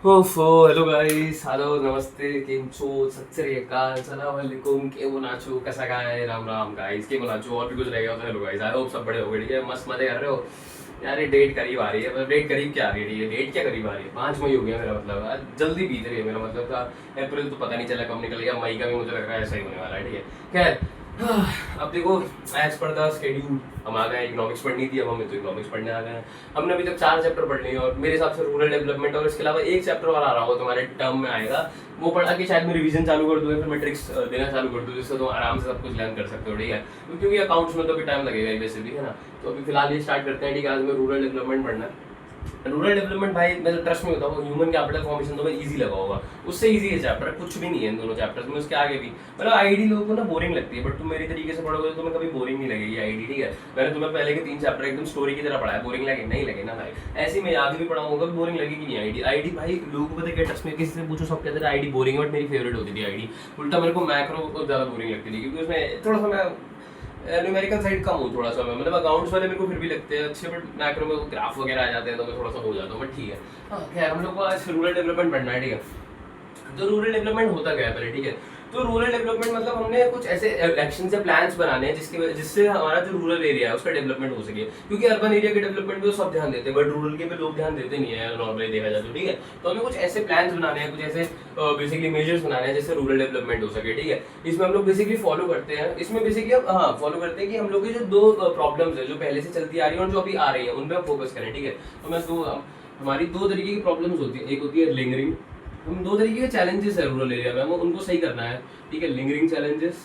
Oh hello guys હાલો નમસ્તે કેમ છો સત શ્રી અકાલ સલામ वालेकुम કેવું નાચો कैसा काय राम राम गाइस કેવું નાચો और भी कुछ रह गया तो हेलो गाइस आई होप सब बड़े हो गए ठीक है मस्त मजे कर रहे हो यार ये डेट करीब आ रही है मतलब डेट करीब क्या आ रही है ठीक है डेट क्या करीब आ रही है 5 मई हो गया मेरा मतलब आज जल्दी बीत रही है मेरा मतलब था अप्रैल तो पता नहीं चला कब निकल गया मई का भी मुझे लग रहा है ऐसा ही होने वाला है ठीक है खैर अब देखो एज पर द शेड्यूल हम आ गए इकोनॉमिक्स पढ़नी थी अब हमें तो इकोनॉमिक्स पढ़ने आ गए हैं हमने अभी तक 4 चैप्टर पढ़ लिए और मेरे हिसाब से रूरल डेवलपमेंट और इसके अलावा एक चैप्टर और आ रहा होगा तुम्हारे टर्म में आएगा वो पढ़ा के शायद मैं रिवीजन चालू कर दूँ या फिर मैं ट्रिक्स देना चालू कर दूँ जिससे तुम आराम से सब कुछ लर्न कर सकते हो ठीक है क्योंकि अकाउंट्स में तो अभी टाइम लगेगा ही वैसे भी है ना। तो अभी फिलहाल ये स्टार्ट करते हैं ठीक है। आज मैं रूरल डेवलपमेंट पढ़ना है। रूरल डेवलपमेंट भाई मैं तो ट्रस्ट में होता हूँ ह्यूमन कैपिटल फॉर्मेशन तो मैं इजी लगा होगा उससे इजी है चैप्टर कुछ भी नहीं है इन दोनों चैप्टर्स में उसके आगे भी मतलब आईडी लोगों को ना बोरिंग लगती है बट तुम मेरी तरीके से पढ़ोगे तो तुम्हें कभी बोरिंग नहीं लगेगी आईडी ठीक है। मैंने तुम्हें पहले के 3 चैप्टर एकदम स्टोरी की तरह पढ़ा है बोरिंग लगे नहीं लगे ना भाई ऐसे मैं आगे भी पढ़ाऊंगा कभी बोरिंग लगेगी नहीं आईडी आईडी भाई लोगों को पता क्या ट्रस्ट में किसी से पूछो सब कहते थे आईडी बोरिंग है बट मेरी फेवरेट होती थी आईडी उल्टा मेरे को मैक्रो को ज़्यादा बोरिंग लगती थी क्योंकि उसमें थोड़ा सा मैं न्यूमेरिकल साइड कम हूँ थोड़ा सा मैं मतलब अकाउंट्स वाले मेरे को फिर भी लगते हैं अच्छे बट मैक्रो में ग्राफ वगैरह आ जाते हैं तो मैं थोड़ा सा हो जाता हूँ बट ठीक है। हाँ खैर हम लोग को आज रूरल डेवलपमेंट पढ़ना है ठीक है। तो रूरल डेवलपमेंट होता क्या है पहले ठीक है। तो रूरल डेवलपमेंट मतलब हमने कुछ ऐसे एक्शन या प्लान्स बनाने हैं जिससे हमारा जो रूरल एरिया है उसका डेवलपमेंट हो सके क्योंकि अर्बन एरिया के डेवलपमेंट पे तो सब ध्यान देते हैं बट रूरल के पे लोग ध्यान देते नहीं है नॉर्मली देखा जाए तो ठीक है। तो हमें कुछ ऐसे प्लान्स बनाने हैं कुछ ऐसे बेसिकली मेजर्स बनाने हैं जिससे रूरल डेवलपमेंट हो सके ठीक है। इसमें हम लोग बेसिकली फॉलो करते हैं इसमें बेसिकली हम हाँ फॉलो करते हैं कि हम लोग की जो 2 प्रॉब्लम्स है जो पहले से चलती आ रही है और जो अभी आ रही है उन पर फोकस करें ठीक है। तो मैं हमारी 2 तरीके की प्रॉब्लम्स होती है एक होती है लिंगरिंग हम 2 तरीके के चैलेंजेस है रूरल एरिया में हमें उनको सही करना है ठीक है। लिंगरिंग चैलेंजेस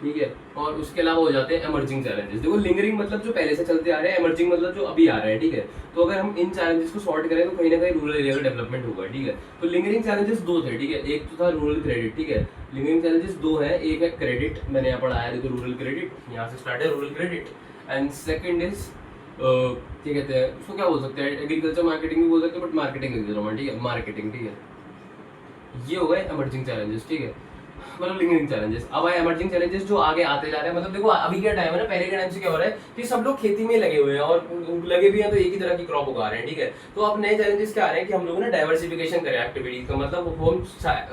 ठीक है और उसके अलावा हो जाते हैं एमर्जिंग चैलेंजेस। देखो लिंगरिंग मतलब जो पहले से चलते आ रहे हैं एमर्जिंग मतलब जो अभी आ रहे हैं ठीक है। तो अगर हम इन चैलेंजेस को सॉर्ट करें तो कहीं ना कहीं रूरल एरिया का डेवलपमेंट होगा ठीक है। तो लिंगरिंग चैलेंजेस 2 थे ठीक है। एक तो था रूरल क्रेडिट ठीक है। लिंगरिंग चैलेंजेस 2 है एक है क्रेडिट मैंने यहाँ पढ़ाया है तो रूरल क्रेडिट यहाँ से स्टार्ट है rural credit and second is क्या कहते हैं उसको क्या बोल सकते हैं एग्रीकल्चर मार्केटिंग भी बोल सकते हैं बट मार्केटिंग ठीक है मार्केटिंग ठीक है। ये हो गए एमर्जिंग चैलेंजेस ठीक है मतलब लिंकिंग चैलेंजेस। अब आए एमर्जिंग चैलेंजेस जो आगे आते जा रहे हैं मतलब देखो अभी क्या टाइम है ना पहले के टाइम से क्या हो रहा है कि सब लोग खेती में लगे हुए हैं और लगे भी हैं तो एक ही तरह की क्रॉप उगा रहे हैं ठीक है। तो अब नए चैलेंजेस क्या आ रहे हैं कि हम लोग ना डाइवर्सिफिकेशन करें एक्टिविटीज का मतलब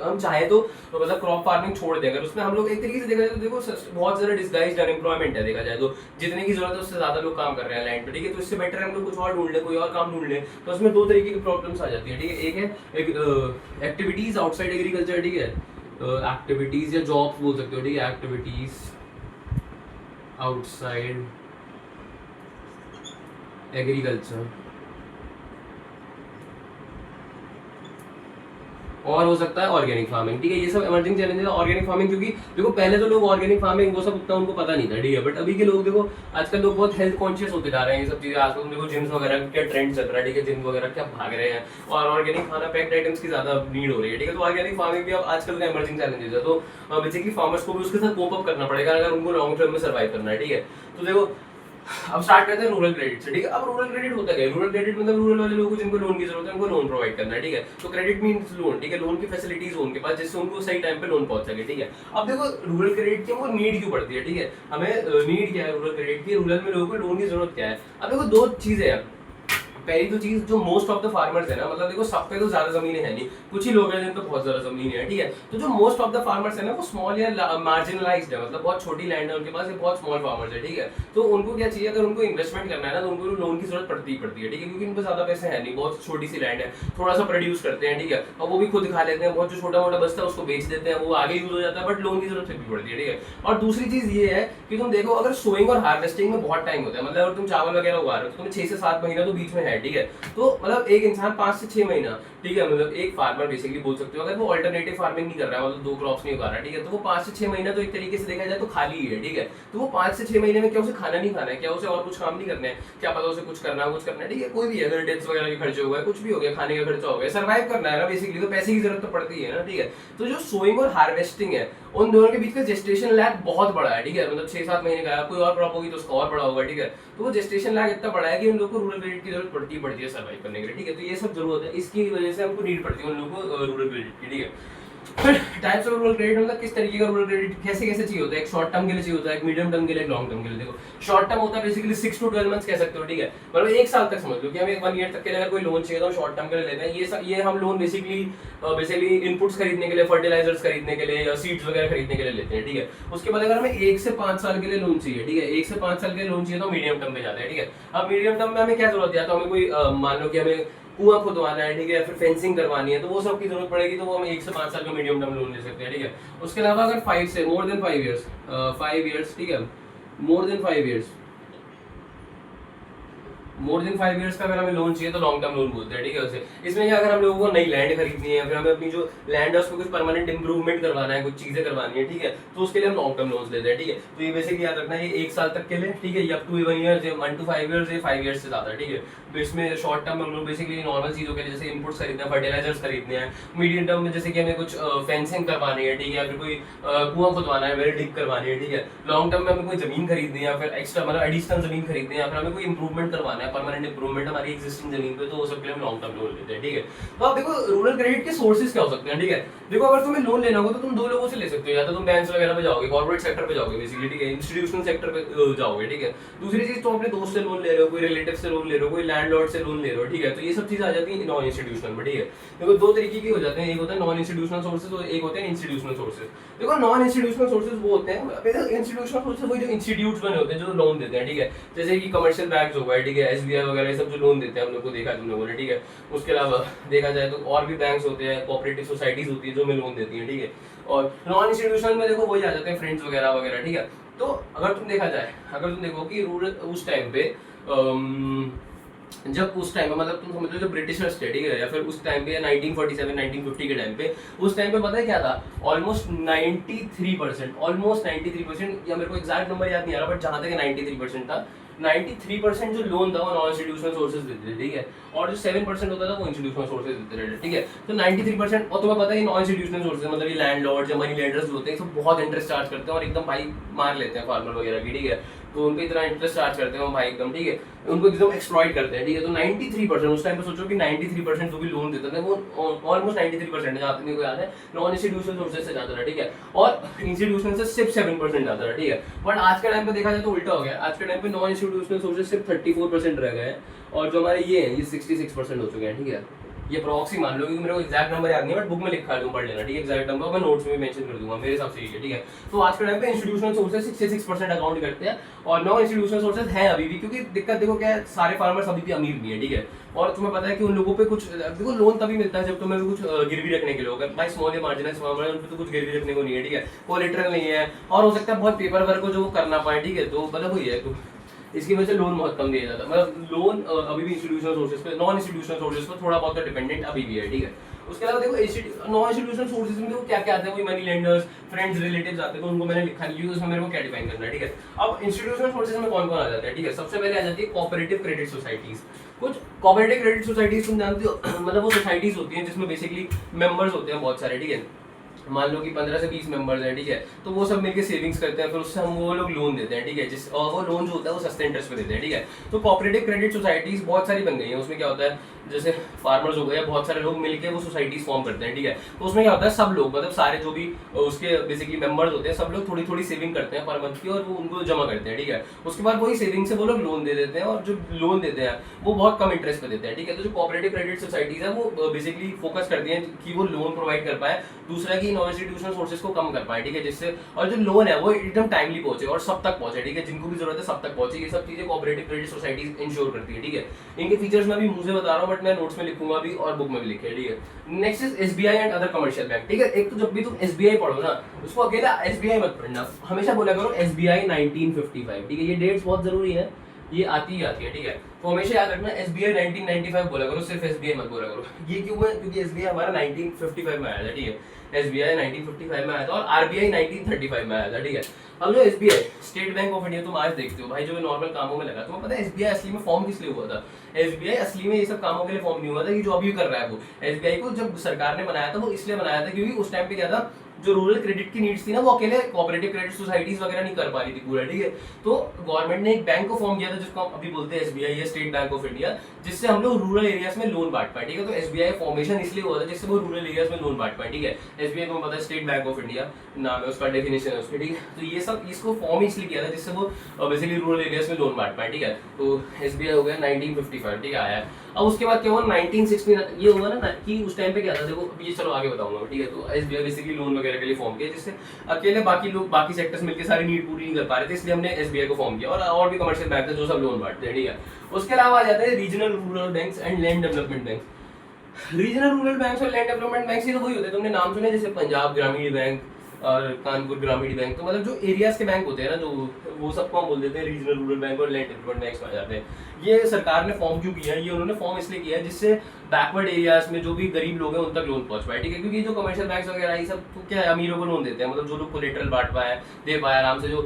हम चाहे तो मतलब क्रॉप फार्मिंग छोड़ दें अगर उसमें हम लोग एक तरीके से देखा जाए तो देखो बहुत ज्यादा डिस्गाइज्ड अनएम्प्लॉयमेंट है देखा जाए तो जितने की जरूरत है उससे ज्यादा लोग काम कर रहे हैं लैंड पे ठीक है। तो इससे बेटर है हम लोग कुछ और ढूंढ लें कोई और काम ढूंढ लें तो उसमें 2 तरीके की प्रॉब्लम्स आ जाती है ठीक है। एक है एक्टिविटीज आउटसाइड एग्रीकल्चर ठीक है एक्टिविटीज या जॉब्स बोल सकते हो ठीक है एक्टिविटीज आउटसाइड एग्रीकल्चर और हो सकता है ऑर्गेनिक फार्मिंग ठीक है। ये सब इमर्जिंग चैलेंजेस है ऑर्गेनिक फार्मिंग क्योंकि देखो पहले तो लोग ऑर्गेनिक फार्मिंग वो सब उतना उनको पता नहीं था ठीक है। बट अभी के लोग देखो आजकल लोग बहुत हेल्थ कॉन्शियस होते जा रहे हैं ये सब चीजें आजकल देखो जिम्स वगैरह क्या ट्रेंड चल रहा है ठीक है। जिम वगैरह क्या भाग रहे हैं और ऑर्गेनिक खाना पैक्ड आइटम्स की ज्यादा नीड हो रही है ठीक है। तो ऑर्गेनिक फार्मिंग भी अब आजकल का इमर्जिंग चैलेंजेस है तो बेसिकली फार्मर्स को भी उसके साथ कोप अप करना पड़ेगा अगर उनको लॉन्ग टर्म में सर्वाइव करना है ठीक है। तो देखो अब स्टार्ट करते हैं रूरल क्रेडिट से ठीक है। अब रूरल क्रेडिट होता है रूरल क्रेडिट मतलब रूरल वाले लोगों को जिनको लोन की जरूरत है उनको लोन प्रोवाइड करना है ठीक है। तो क्रेडिट मींस लोन ठीक है लोन की फैसिलिटीज हो उनके पास जिससे उनको सही टाइम पे लोन पहुंच सके ठीक है। अब देखो रूरल क्रेडिट की वो नीड क्यों पड़ती है ठीक है। हमें नीड क्या है रूरल क्रेडिट की रूरल में लोगों को लोन की जरूरत क्या है। अब देखो 2 चीजें हैं पहली तो चीज जो मोस्ट ऑफ द फार्मर्स है ना मतलब देखो सब पे तो ज्यादा जमीन है नहीं कुछ ही लोग हैं जिन पे बहुत ज्यादा जमीन है ठीक है। तो जो मोस्ट ऑफ द फार्मर्स है ना वो स्मॉल या मार्जिनलाइज्ड है मतलब बहुत छोटी लैंड है उनके पास बहुत स्मॉल फार्मर्स है ठीक है। तो उनको क्या चाहिए अगर उनको इन्वेस्टमेंट करना है ना तो उनको लोन की जरूरत पड़ती है ठीक है क्योंकि उनको ज्यादा पैसे है नहीं बहुत छोटी सी लैंड है थोड़ा सा प्रोड्यूस करते हैं ठीक है और वो भी खुद खा लेते हैं बहुत जो छोटा मोटा बचता है उसको बेच देते हैं वो आगे यूज हो जाता है बट लोन की जरूरत फिर भी पड़ती है ठीक है। और दूसरी चीज ये है कि तुम देखो अगर सोइंग और हार्वेस्टिंग में बहुत टाइम होता है मतलब अगर तुम चावल वगैरह उगा रहे हो तो तुम्हें 6 से 7 महीना तो बीच में है ठीक है। तो मतलब एक इंसान 5 से 6 महीना ठीक है मतलब एक फार्मर बेसिकली बोल सकते हो अगर वो अल्टरनेटिव फार्मिंग नहीं कर रहा है मतलब 2 क्रॉप्स नहीं उगा रहा है ठीक है। तो वो 5 से 6 महीना तो एक तरीके से देखा जाए तो खाली ही है ठीक है। तो वो 5 से 6 महीने में क्या उसे खाना नहीं खाना है क्या उसे और कुछ काम नहीं करना है क्या पता उसे कुछ करना है ठीक है। कोई भी अगर डेट्स वगैरह के खर्चे हो गए कुछ भी हो गया खाने का खर्चा हो गया सर्वाइव करना है ना बेसिकली तो पैसे की जरूरत तो पड़ती है ना ठीक है। तो जो सोइंग और हार्वेस्टिंग है उन दोनों के बीच का जेस्टेशन लैग बहुत बड़ा है ठीक है मतलब 6-7 महीने का कोई और क्रॉप होगी तो उसका और बड़ा होगा ठीक है। तो वो जेस्टेशन लैग इतना बड़ा है कि उन लोगों को रूरल क्रेडिट की जरूरत पड़ती है सर्वाइव करने के लिए ठीक है। तो ये सब जरूरत है इसकी वजह से हमको नीड पड़ती है उन लोगों को रूरल क्रेडिट की ठीक है। फिर टाइप्स ऑफ रूरल क्रेडिट मतलब किस तरीके का रूरल क्रेडिट कैसे कैसे चाहिए होता है, एक शॉर्ट टर्म के लिए चाहिए होता है, एक मीडियम टर्म के लिए, एक लॉन्ग टर्म के लिए। देखो शॉर्ट टर्म होता है बेसिकली 6 to 12 मंथ्स कह सकते हो, ठीक है, मतलब 1 साल तक समझ लो कि हमें 1 ईयर तक के लिए अगर कोई लोन चाहिए तो हम शॉर्ट टर्म के लिए लेते हैं। ये हम लोन बेसिकली इनपुट्स खरीदने के लिए, फर्टिलाइजर्स खरीदने के लिए या सीड्स वगैरह खरीदने के लिए लेते हैं, ठीक है। उसके बाद अगर हमें 1 से 5 साल के लिए लोन चाहिए, ठीक है, 1 से 5 साल के लिए लोन चाहिए तो मीडियम टर्म में जाते हैं, ठीक है। अब मीडियम टर्म में हमें क्या जरूरत है, तो हमें कोई मान लो कि हमें कुआं खुदवाना है, ठीक है, फिर फेंसिंग करवानी है, तो वो सब की जरूरत पड़ेगी, तो वो हम 1 से 5 साल का मीडियम टर्म लोन ले सकते हैं, ठीक है। उसके अलावा अगर 5 से मोर देन 5 इयर्स 5 इयर्स, ठीक है, मोर देन 5 इयर्स का अगर हमें लोन चाहिए तो लॉन्ग टर्म लोन बोलते हैं, ठीक है उसे। इसमें क्या, अगर हम लोगों को नई लैंड खरीदनी है, फिर हमें अपनी जो लैंड है उसको कुछ परमानेंट इंप्रूवमेंट करवाना है, कुछ चीजें करवानी है, ठीक है, तो उसके लिए हम लॉन्ग टर्म लोन लेते हैं, ठीक है। तो ये बेसिकली याद रखना है, ये 1 साल तक के लिए, ठीक है, up to 1 year, 1 to 5 years, 5 years से ज्यादा, ठीक है। तो इसमें शॉर्ट टर्म में हम लोग बेसिकली नॉर्मल चीजों के लिए जैसे इनपुट्स खरीदना है, फर्टिलाइजर्स खरीदने हैं। मीडियम टर्म में जैसे कि हमें कुछ फेंसिंग करवानी है, ठीक है, फिर कोई कुआं खुदवाना है, वेल डिग करवानी है, ठीक है। लॉन्ग टर्म में हमें कोई जमीन खरीदनी है, फिर एक्स्ट्रा मतलब एडिशनल जमीन खरीदनी है, या फिर हमें कोई इंप्रूवमेंट करवाना है, परमानेंट इंप्रूवमेंट हमारी एग्जिस्टिंग जमीन पे, तो वो सब के लिए हम लॉन्ग टर्म लोन लेते हैं, ठीक है। तो आप देखो रूरल क्रेडिट के सोर्सेज क्या हो सकते हैं, ठीक है। देखो अगर तुम्हें लोन लेना होगा तो तुम 2 लोगों से ले सकते हो, या तो तुम बैंक्स वगैरह पे जाओगे, कॉर्पोरेट सेक्टर पे जाओगे बेसिकली, ठीक है, इंस्टीट्यूशनल सेक्टर पे जाओगे, ठीक है। दूसरी चीज तुम अपने दोस्त से लोन ले रहे हो, कोई रिलेटिव से लोन ले रहे हो, कोई लैंडलॉर्ड से लोन ले रहे हो, ठीक है, तो ये सब चीजें आ जाती है नॉन इंस्टीट्यूशनल में, ठीक है। देखो 2 तरीके की हो जाते हैं, एक होता है नॉन इंस्टीट्यूशनल सोर्सेज और एक होते हैं इंस्टीट्यूशनल सोर्सेज। देखो नॉन इंस्टीट्यूशनल सोर्सेज वो होते हैं, इंस्टीट्यूशनल सोर्सेज वही जो इंस्टीट्यूट्स बने होते हैं जो लोन देते हैं, ठीक है, जैसे कि कमर्शियल बैंक्स हो गए, ठीक है, एसबीआई वगैरह ये सब जो लोन देते हैं, हम लोग को देखा है तुम लोगों ने, ठीक है। उसके अलावा देखा जाए तो और भी बैंक्स होते हैं, कोऑपरेटिव सोसाइटीज होती है जो हमें लोन देती है, ठीक है। और नॉन इंस्टीट्यूशनल में देखो वही आ जाते हैं फ्रेंड्स वगैरह वगैरह, ठीक है। तो अगर तुम देखो कि रूरल उस टाइम पे जब उस टाइम में मतलब तुम समझ लो जब ब्रिटिशर्स थे, ठीक है, या फिर उस टाइम पे 1947 1950 के टाइम पे, उस टाइम पे पता है क्या था, ऑलमोस्ट 93%, या मेरे को एग्जैक्ट नंबर याद नहीं आ रहा, बट जहां तक 93% था, 93% जो लोन था वो नॉन इंस्टीट्यूशनल सोर्सेज देते थे, ठीक है, और जो 7% होता था वो इंस्टीट्यूशनल सोर्सेज देते थे, ठीक है। तो 93%, और तुम्हें पता है नॉन इंस्टीट्यूशनल सोर्सेज मतलब ये लैंडलॉर्ड या मनी लेंडर्स होते हैं, सब बहुत इंटरेस्ट चार्ज करते हैं और एकदम भाई मार लेते हैं फार्मर वगैरह की, ठीक है। तो उनको इतना इंटरेस्ट चार्ज करते हैं भाई एकदम, ठीक है, उनको एकदम एक्सप्लॉइट करते हैं, ठीक है। तो 93% उस टाइम पे सोचो कि 93% जो भी लोन देते थे वो ऑलमोस्ट 93% जहाँ तक मेरे को याद है नॉन इंस्टीट्यूशनल सोर्सेज से जाता था, ठीक है, और इंस्टीट्यूशनल से सिर्फ 7% जाता था, ठीक है। बट आज के टाइम पे देखा जाए तो उल्टा हो गया, आज के टाइम पे नॉन इंस्टीट्यूशनल सोर्सेज सिर्फ 34% रह गए हैं, और जो हमारे ये हैं ये 66% हो चुके हैं, ठीक है। ये प्रॉक्सी मान लो, क्योंकि मेरे को एग्जैक्ट नंबर याद नहीं है, बट बुक में लिखा है, तुम पढ़ लेना, ठीक है, एग्जैक्ट नंबर मैं नोट्स में मेंशन कर दूंगा, मेरे हिसाब से ये है, ठीक है। तो आज के टाइम पे इंस्टीट्यूशनल सोर्सेज 66% अकाउंट करते हैं, और नॉन इंस्टीट्यूशनल सोर्सेज है अभी भी, क्योंकि दिक्कत देखो क्या है, सारे फार्मर्स अभी भी अमीर नहीं है, ठीक है। और तुम्हें पता है कि उन लोगों पे कुछ देखो लोन तभी मिलता है जब तुम्हें कुछ गिरवी रखने के लिए होगा, भाई स्मॉल या मार्जिनल फार्मर है उन पे तो कुछ गिरवी रखने को नहीं है, ठीक है, कोलेटरल नहीं है, और हो सकता है बहुत पेपर वर्क को जो वो करना पाए, ठीक है, तो मतलब वही है, तो इसकी वजह से लोन बहुत कम दिया जाता है, मतलब लोन अभी भी इंस्टीट्यूशनल सोर्सेज पे, नॉन इंस्टीट्यूशनल सोर्सेज पे थोड़ा बहुत डिपेंडेंट अभी भी है, ठीक है। उसके अलावा देखो नॉन इंस्टीट्यूशनल सोर्सेज में देखो क्या क्या आता है, वही मनी लेंडर्स, फ्रेंड्स, रिलेटिव्स आते हैं, तो उनको मैंने लिखा नहीं, उसमें मेरे को क्या डिफाइन करना है, ठीक है। अब इंस्टीट्यूशनल सोर्सेज में कौन कौन आ जाता है, ठीक है, सबसे पहले आ जाती है कोऑपरेटिव क्रेडिट सोसाइटीज। कुछ कोऑपरेटिव क्रेडिट सोसाइटीज तुम जानते हो मतलब वो सोसाइटीज होती हैं जिसमें बेसिकली मेंबर्स होते हैं बहुत सारे, ठीक है, मान लो कि 15 से 20 मेंबर्स हैं, ठीक है, तो वो सब मिलके सेविंग्स करते हैं, फिर उससे हम वो लोग लोन देते हैं, ठीक है, जिस और वो लोन जो होता है वो सस्ते इंटरेस्ट पे देते हैं, ठीक है। तो कोऑपरेटिव क्रेडिट सोसाइटीज बहुत सारी बन गई हैं, उसमें क्या होता है जैसे फार्मर्स हो गए, बहुत सारे लोग मिलके वो सोसाइटीज फॉर्म करते हैं, ठीक है। तो उसमें क्या होता है सब लोग मतलब सारे जो भी उसके बेसिकली मेंबर्स होते हैं सब लोग थोड़ी थोड़ी सेविंग करते हैं पर मंथ की, और वो उनको जमा करते हैं, ठीक है। उसके बाद वही सेविंग से वो लोग लोन दे देते हैं, और जो लोन देते हैं वो बहुत कम इंटरेस्ट पे देते हैं, ठीक है। तो जो कोऑपरेटिव क्रेडिट सोसाइटीज है वो बेसिकली फोकस करती हैं कि वो लोन प्रोवाइड कर पाए, दूसरा कि नॉन इंस्टीट्यूशनल सोर्सेज को कम कर पाए, ठीक है, जिससे और जो लोन है वो एकदम टाइमली पहुंचे और सब तक पहुंचे, ठीक है, जिनको भी जरूरत है सब तक पहुंचे, ये सब चीजें कोऑपरेटिव क्रेडिट सोसाइटीज इंश्योर करती है, ठीक है। इनके फीचर्स मैं भी मुंह से बता रहा हूँ, बट मैं नोट्स में लिखूंगा भी और बुक में भी लिखे, ठीक है। Next is SBI and other commercial bank, ठीक है। एक तो जब भी तुम एसबीआई पढ़ो ना, उसको अकेला एसबीआई मत पढ़ना, हमेशा बोला करो एसबीआई 1955, ठीक है, ये डेट्स बहुत जरूरी है, ये आती ही आती है, ठीक है। तो हमेशा याद रखना एसबीआई 1995 बोला करो, सिर्फ एसबीआई मत बोला करो। ये क्यों है, क्योंकि एसबीआई हमारा 1955 में आया था, ठीक है, एसबीआई 1955 में आया था और आरबीआई 1935 में आया था, ठीक है। अब जो SBI state bank of India तुम आज देखते हो भाई, जो नॉर्मल कामों में लगा, तुम्हें पता है एसबीआई असली में फॉर्म किस लिए हुआ था? एसबीआई असली में ये सब कामों के लिए फॉर्म नहीं हुआ था कि जो अभी कर रहा है वो। एसबीआई को जब सरकार ने बनाया था वो इसलिए बनाया था क्योंकि उस टाइम पे क्या था, जो रूरल क्रेडिट की नीड्स थी ना वो अकेले कोऑपरेटिव क्रेडिट सोसाइटीज वगैरह नहीं कर पा रही थी पूरा, ठीक है। तो गवर्नमेंट ने एक बैंक को फॉर्म किया था जिसको हम अभी बोलते हैं SBI या स्टेट बैंक ऑफ इंडिया, जिससे हम लोग रूरल एरियाज में लोन बांट पाए, ठीक है। तो SBI फॉर्मेशन इसलिए हुआ था जिससे वो रूरल एरियाज में लोन बांट पाए, ठीक है। SBI को पता है स्टेट बैंक ऑफ इंडिया नाम है उसका, डेफिनेशन है उसकी, ठीक है। तो ये सब इसको फॉर्म इसलिए किया था जिससे वो बेसिकली रूरल एरियाज में लोन बांट पाए, ठीक है। तो SBI हो गया 1955, ठीक है, आया। अब उसके बाद क्या हुआ 1960 ये हुआ ना कि उस टाइम पे क्या था, देखो ये चलो आगे बताऊंगा, ठीक है। तो SBI बेसिकली लोन वगैरह के लिए फॉर्म किया, जिससे अकेले बाकी लोग बाकी सेक्टर्स मिलकर सारी नीड पूरी नहीं कर पा रहे थे, इसलिए हमने SBI को फॉर्म किया, और भी कमर्शियल बैंक थे जो सब लोन बांटते हैं, ठीक है। उसके अलावा आ जाते हैं regional rural banks and land development bank. Regional rural banks और लैंड डेवलपमेंट बैंक ये तो वही होते हैं, तुमने नाम सुने जैसे पंजाब ग्रामीण बैंक और कानपुर ग्रामीण बैंक। तो मतलब जो एरियाज के बैंक होते हैं ना, जो वो सबको हम बोल देते हैं रीजनल रूरल बैंक और लैंड डेवलपमेंट बैंक आ जाते हैं। ये सरकार ने फॉर्म क्यों किया है, ये उन्होंने फॉर्म इसलिए किया है जिससे बैकवर्ड एरियाज में जो भी गरीब लोग हैं उन तक लोन पहुंच पाए, ठीक है। क्योंकि जो कमर्शियल बैंक्स वगैरह ये सब तो क्या है, अमीरों को लोन देते हैं, मतलब जो लोग कोलेटरल बांट पाए, दे पाए आराम से, जो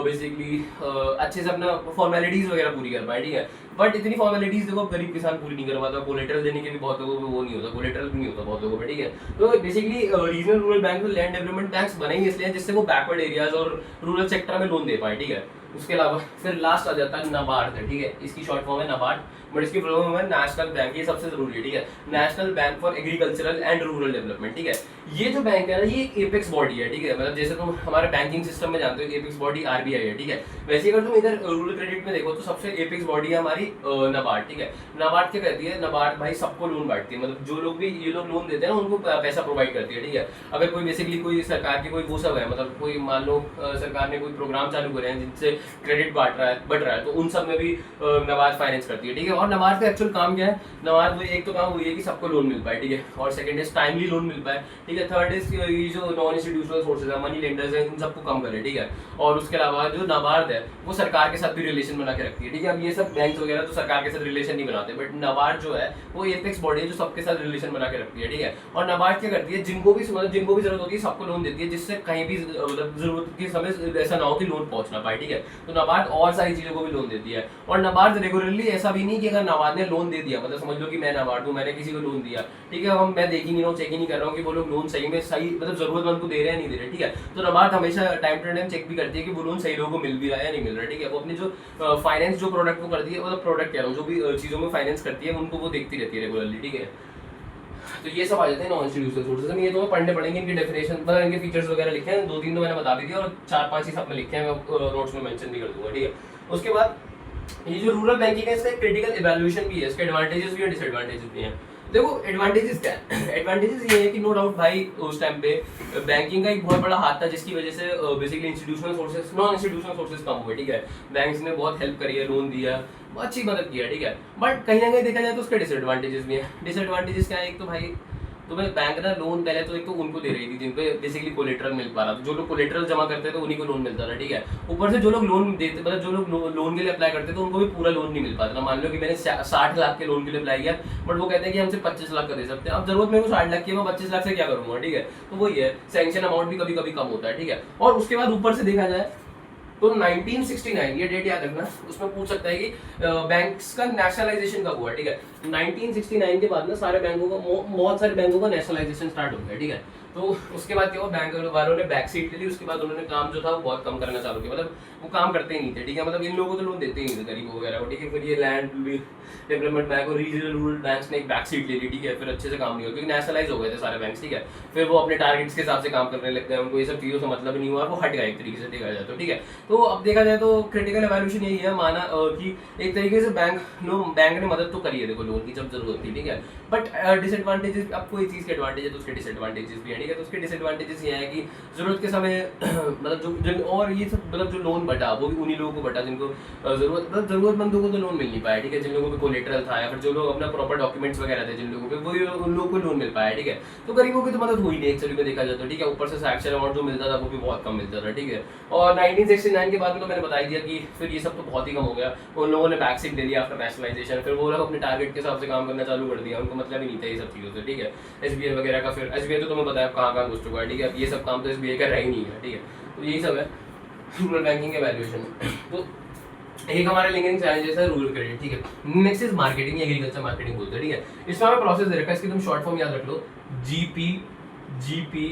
बेसिकली अच्छे से अपना फॉर्मेलिटीज वगैरह पूरी कर पाए, ठीक है। बट इतनी फॉर्मेलिटीज देखो गरीब किसान पूरी नहीं कर पाता, कोलेटरल देने के भी बहुत लोगों को वो नहीं होता, कोलेटरल भी नहीं होता बहुत लोगों को, ठीक है। तो बेसिकली रीजनल रूरल बैंक और लैंड डेवलपमेंट बैंक्स बने ही इसलिए जिससे वो बैकवर्ड एरियाज और रूरल सेक्टर में लोन दे पाए, ठीक है। उसके अलावा फिर लास्ट आ जाता है नाबार्ड, ठीक है। इसकी शॉर्ट फॉर्म है नाबार्ड, बट इसकी फुल फॉर्म है नेशनल बैंक, ये सबसे जरूरी है, ठीक है। National bank for agricultural and rural development, ठीक है। ये जो बैंक है ना ये एपेक्स बॉडी है, ठीक है। मतलब जैसे तुम हमारे बैंकिंग सिस्टम में जानते हो एपेक्स बॉडी RBI है, ठीक है। वैसे अगर तुम इधर रूरल क्रेडिट में देखो तो सबसे एपेक्स बॉडी है हमारी नाबार्ड, ठीक है। नाबार्ड क्या कहती है, नाबार्ड भाई सबको लोन बांटती है, मतलब जो लोग भी ये लोग लोन देते हैं ना उनको पैसा प्रोवाइड करती है, ठीक है। अगर कोई बेसिकली कोई सरकार की कोई वो सब है, मतलब कोई मान लो सरकार ने कोई प्रोग्राम चालू करे हैं जिनसे क्रेडिट बट रहा है, तो उन सब में भी नाबार्ड फाइनेंस करती है, ठीक है। और नाबार्ड का एक्चुअल काम क्या है, नाबार्ड वो एक तो काम हुई है कि सबको लोन मिल पाए, ठीक है। और सेकंड इज टाइमली लोन मिल पाए, ठीक है। थर्ड इज ये जो नॉन इंस्टीट्यूशनल सोर्सेज है, मनी लेंडर्स हैं, इन सबको कम करे, ठीक है। और उसके अलावा जो नाबार्ड है वो सरकार के साथ भी रिलेशन बना के रखती है, ठीक है। अब ये सब बैंक वगैरह तो सरकार के साथ रिलेशन नहीं बनाते, बट नाबार्ड जो है वो एपेक्स बॉडी है जो सबके साथ रिलेशन बना के रखती है, ठीक है। और नाबार्ड क्या करती है, जिनको भी जरूरत होती है सबको लोन देती है, जिससे कहीं भी मतलब जरूरत के समय ऐसा ना हो कि लोन पहुंच ना पाए, ठीक है। तो नाबार्ड और सारी चीजों को भी लोन देती है। और नाबार्ड रेगुलरली ऐसा भी नहीं कि अगर नाबार्ड ने लोन दे दिया, मतलब समझ लो कि मैं नाबार्ड हूँ, मैंने किसी को लोन दिया, ठीक है। अब मैं देख ही नहीं रहा हूँ, चेक ही नहीं कर रहा हूँ कि वो लोग लोन सही में सही मतलब जरूरतमंद को दे रहे हैं नहीं दे रहे, ठीक है। तो नाबार्ड हमेशा टाइम टू टाइम चेक भी करती है कि वो लोन सही लोगों को मिल भी रहा है या नहीं मिल रहा है, ठीक है। वो अपनी जो फाइनेंस जो प्रोडक्ट को करती है, मतलब प्रोडक्ट कह रहा हूँ, जो भी चीजों में फाइनेंस करती है उनको वो देखती रहती है रेगुलरली, ठीक है। तो ये सब आ जाते हैं नॉन इंस्टीट्यूशनल सोर्सेज में। ये तो पढ़ने पड़ेंगे, इनकी डेफिनेशन मतलब इनके फीचर्स वगैरह लिखे हैं, 2-3 तो मैंने बता भी दिया और 4-5 ही सब में लिखे हैं, मैं नोट्स में मेंशन भी कर दूंगा, ठीक है। उसके बाद ये जो रूरल बैंकिंग है इसका क्रिटिकल इवैल्यूएशन भी है, इसके एडवांटेजेस भी और डिसएडवांटेजेस भी हैं। देखो एडवांटेजेस क्या है, एडवांटेजेस ये है कि नो डाउट भाई उस टाइम पे बैंकिंग का एक बहुत बड़ा हाथ था जिसकी वजह से basically institutional sources non institutional sources कम हुए, ठीक है। बैंक्स ने बहुत हेल्प करी है, लोन दिया, अच्छी मदद की है, ठीक है। बट कहीं ना कहीं देखा जाए तो उसके डिसएडवांटेजेस भी हैं। डिसएडवांटेजेस क्या है, एक तो भाई तुम्हें बैंक ना लोन पहले तो एक तो उनको दे रही थी जिनको बेसिकली कोलेटरल मिल पा रहा था, जो लोग कोलेटरल जमा करते थे उन्हीं को लोन मिलता था, ठीक है। ऊपर से जो लोग लोन देते मतलब जो लोग लोन के लिए अप्लाई करते थे उनको भी पूरा लोन नहीं मिल पाता था। मान लो कि मैंने 60 लाख के लोन के लिए अप्लाई किया, बट वो कहते हैं कि हमसे 25 लाख का दे सकते हैं। अब जरूरत मेरे को 60 लाख की, मैं 25 लाख से क्या करूंगा, ठीक है। तो वही है, सैंक्शन अमाउंट भी कभी कभी कम होता है, ठीक है। और उसके बाद ऊपर से देखा जाए तो 1969 ये डेट याद रखना, उसमें पूछ सकता है कि बैंक्स का नेशनलाइजेशन कब हुआ, ठीक है। 1969 के बाद ना सारे बैंकों का बहुत सारे बैंकों का नेशनलाइजेशन स्टार्ट हो गया, ठीक है। तो उसके बाद क्या हुआ, बैंक वालों ने बैक सीट ले ली, उसके बाद उन्होंने काम जो था वो बहुत कम करना चालू किया, मतलब वो काम करते ही नहीं थे, ठीक है। मतलब इन लोगों को तो लोन देते ही नहीं थे गरीबों वगैरह को, ठीक है। फिर ये लैंड डेवलपमेंट बैंक और रीजनल रूरल बैंक्स ने एक बैक सीट ले ली, ठीक है। फिर अच्छे से काम नहीं हुआ क्योंकि नेशनलाइज हो गए थे सारे बैंक, ठीक है। फिर वो अपने टारगेट्स के हिसाब से काम करने लग गए, उनको ये सब चीज़ों से मतलब नहीं हुआ, वो हट गया एक तरीके से देखा जाए तो, ठीक है। तो अब देखा जाए तो क्रिटिकल इवैल्यूएशन यही है, माना कि एक तरीके से बैंक ने मदद तो करी है देखो लोन की जब जरूरत थी, ठीक है। बट डिसएडवांटेजेस, अब कोई चीज़ के एडवांटेज है तो उसके डिसएडवांटेजेस भी है, ठीक है। तो उसके डिसएडवांटेजेस ये है कि जरूरत के समय मतलब जो और ये सब मतलब जो लोन बटा वो भी उन्हीं लोगों को बटा जिनको जरूरतमंदों को तो लोन मिल नहीं पाया, ठीक है। जिन लोगों को कोलेटरल था या फिर जो लोग अपना प्रॉपर डॉक्यूमेंट्स वगैरह थे जिन लोगों के, वही उन लोगों को लोन मिल पाया, ठीक है। तो गरीबों की तो मदद हुई नहीं एक्चुअली में देखा जाए तो, ठीक है। ऊपर से सैंक्शन अमाउंट जो मिलता था वो भी बहुत कम मिलता था, ठीक है। और 1969 के बाद में तो मैंने बता दिया कि फिर ये सब तो बहुत ही कम हो गया, उन लोगों ने बैक सीट ले लिया आफ्टर नेशनलाइजेशन, फिर वो लोग अपने टारगेट के हिसाब से काम करना चालू कर दिया, उनको मतलब ही नहीं था ये सब चीज़ों से, ठीक है। SBI वगैरह का, फिर SBI तो तुम्हें बताया कहाँ कहाँ घुस चुका है, ठीक है। ये सब काम तो SBI का रह ही नहीं है, ठीक है। तो यही सब है रूरल बैंकिंग के वैल्यूएशन। तो एक हमारे लिंकिंग चैलेंजेस है रूरल क्रेडिट, ठीक है। Next is marketing, agriculture marketing बोलते हैं, ठीक है। इसमें हमें प्रोसेस दे रखा है, इसकी तुम शॉर्ट फॉर्म याद रख लो, GP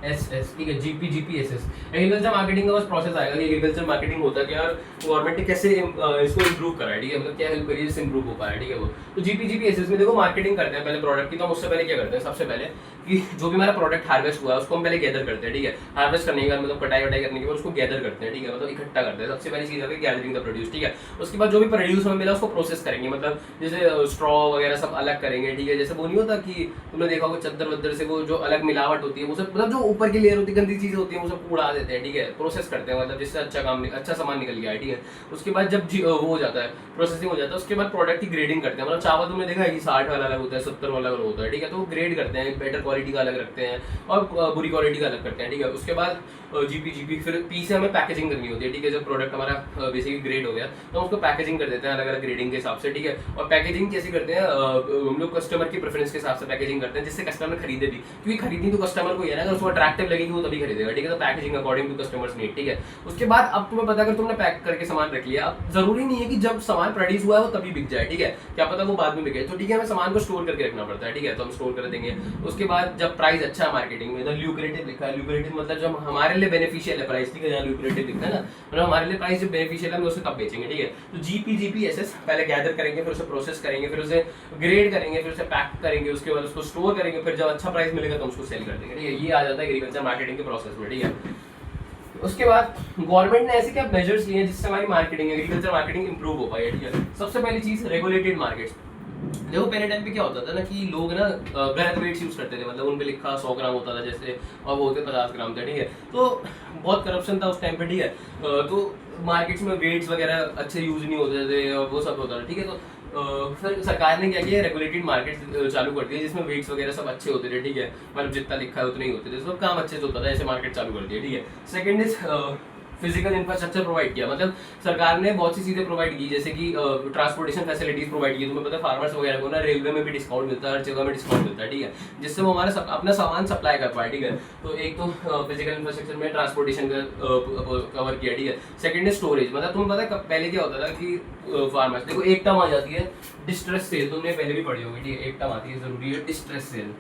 एस ठीक है, GPGPSS एग्रीकल्चर मार्केटिंग का बस प्रोसेस आएगा कि एग्रीकल्चर मार्केटिंग होता है कि यार गवर्नमेंट ने कैसे इसको इंप्रूव करा है, ठीक है, मतलब क्या हेल्प करी जिससे इंप्रूव हो पाया, ठीक है। वो तो GPGPSS में देखो मार्केटिंग करते हैं पहले प्रोडक्ट की, तो हम उससे पहले क्या करते हैं, सबसे पहले कि जो भी हमारा प्रोडक्ट हार्वेस्ट हुआ है उसको हम पहले गैदर करते हैं, ठीक है। हार्वेस्ट करने के बाद मतलब कटाई वटाई करने के बाद उसको गैदर करते हैं, ठीक है, मतलब इकट्ठा करते हैं। सबसे पहली चीज है गैदरिंग द प्रोड्यूस, ठीक है। उसके बाद जो भी प्रोड्यूस हमें मिला उसको प्रोसेस करेंगे, मतलब जैसे स्ट्रॉ वगैरह सब अलग करेंगे, ठीक है। जैसे वो नहीं होता कि तुमने देखा होगा चद्दर वद्दर से वो जो अलग मिलावट होती है वो सब, मतलब जो ऊपर की लेयर होती है गंदी चीजें होती है वो सब उड़ा देते हैं, ठीक है। प्रोसेस करते हैं मतलब जिससे अच्छा सामान निकल गया है, ठीक है। उसके बाद जब वो हो जाता है, प्रोसेसिंग हो जाता है, उसके बाद प्रोडक्ट की ग्रेडिंग करते हैं। मतलब चावल तुमने देखा है कि 60 वाला अलग होता है, 70 वाला अलग होता है, ठीक है। तो वो ग्रेड करते हैं, बेटर क्वालिटी का अलग रखते हैं और बुरी क्वालिटी का अलग करते हैं, ठीक है। उसके बाद GP फिर P से हमें पैकेजिंग करनी होती है, ठीक है। जब प्रोडक्ट हमारा बेसिकली ग्रेड हो गया तो हम उसको पैकेजिंग कर देते हैं अलग अलग ग्रेडिंग के हिसाब से, ठीक है। और पैकेजिंग कैसे करते हैं, हम लोग कस्टमर की प्रेफरेंस के हिसाब से पैकेजिंग करते हैं जिससे कस्टमर खरीदे भी, क्योंकि खरीदनी तो कस्टमर को ही है ना, अगर उसको अट्रैक्टिव लगेगी वो तभी खरीदेगा, ठीक है। तो packaging according to customers need, ठीक है। उसके बाद अब तुम्हें पता, अगर तुमने पैक करके सामान रख लिया, अब जरूरी नहीं है कि जब सामान प्रोड्यूस हुआ है वो तभी बिक जाए, ठीक है। क्या पता वो बाद में बिके, तो ठीक है हमें सामान को स्टोर करके रखना पड़ता है, ठीक है। तो हम स्टोर कर देंगे। उसके बाद जब प्राइस अच्छा है मार्केटिंग में, इधर ल्यूक्रेटिव लिखा है, ल्यूक्रेटिव मतलब जब हमारे लिए बेनिफिशियल है प्राइस, ठीक है। जहाँ ल्यूक्रेटिव लिखा है ना, मतलब हमारे लिए प्राइस जब बेनिफिशियल है हम उसे तब बेचेंगे, ठीक है। तो GPGPSS पहले गैदर करेंगे, फिर उसे प्रोसेस करेंगे, फिर उसे ग्रेड करेंगे, फिर उसे पैक करेंगे, उसके बाद उसको स्टोर करेंगे, फिर जब अच्छा प्राइस मिलेगा तो उसको सेल कर देंगे, ठीक है। ये आ जाता है एग्रीकल्चर मार्केटिंग के प्रोसेस में, ठीक है। उसके बाद गवर्नमेंट ने ऐसे क्या मेजर्स लिए जिससे हमारी मार्केटिंग, एग्रीकल्चर मार्केटिंग इंप्रूव हो पाई है, ठीक है। सबसे पहली चीज रेगुलेटेड मार्केट्स। देखो पहले टाइम पे क्या होता था ना कि लोग ना गलत वेट्स यूज करते थे, मतलब उन पे लिखा 100 ग्राम होता था जैसे, और वो होते 50 ग्राम थे, ठीक है। तो बहुत करप्शन था उस टाइम पे, ठीक है। तो मार्केट्स में वेट्स वगैरह अच्छे यूज नहीं होते थे और वो सब होता था, ठीक है। तो फिर सरकार ने क्या किया, रेगुलेटेड मार्केट चालू कर दिया जिसमें वेट्स वगैरह सब अच्छे होते थे, ठीक है। मतलब जितना लिखा है उतने ही होते थे, सब काम अच्छे से होता था, ऐसे मार्केट चालू कर दिया, ठीक है। Second is physical infrastructure provide किया, मतलब सरकार ने बहुत सी चीजें प्रोवाइड की, जैसे कि ट्रांसपोर्टेशन फैसिलिटीज प्रोवाइड की। तुम्हें पता है फार्मर्स वगैरह को ना रेलवे में भी डिस्काउंट मिलता है, हर जगह में डिस्काउंट मिलता है, ठीक है, जिससे वो हमारा अपना सामान सप्लाई कर पाए, ठीक है। तो एक तो फिजिकल इंफ्रास्ट्रक्चर में ट्रांसपोर्टेशन का कवर किया, ठीक है। सेकंड है स्टोरेज, मतलब तुम्हें पता है पहले क्या होता था कि फार्मर्स, देखो एक टर्म आ जाती है डिस्ट्रेस सेल, तुमने पहले भी पढ़ी होगी, ठीक है। एक टर्म आती है जरूरी है, डिस्ट्रेस सेल।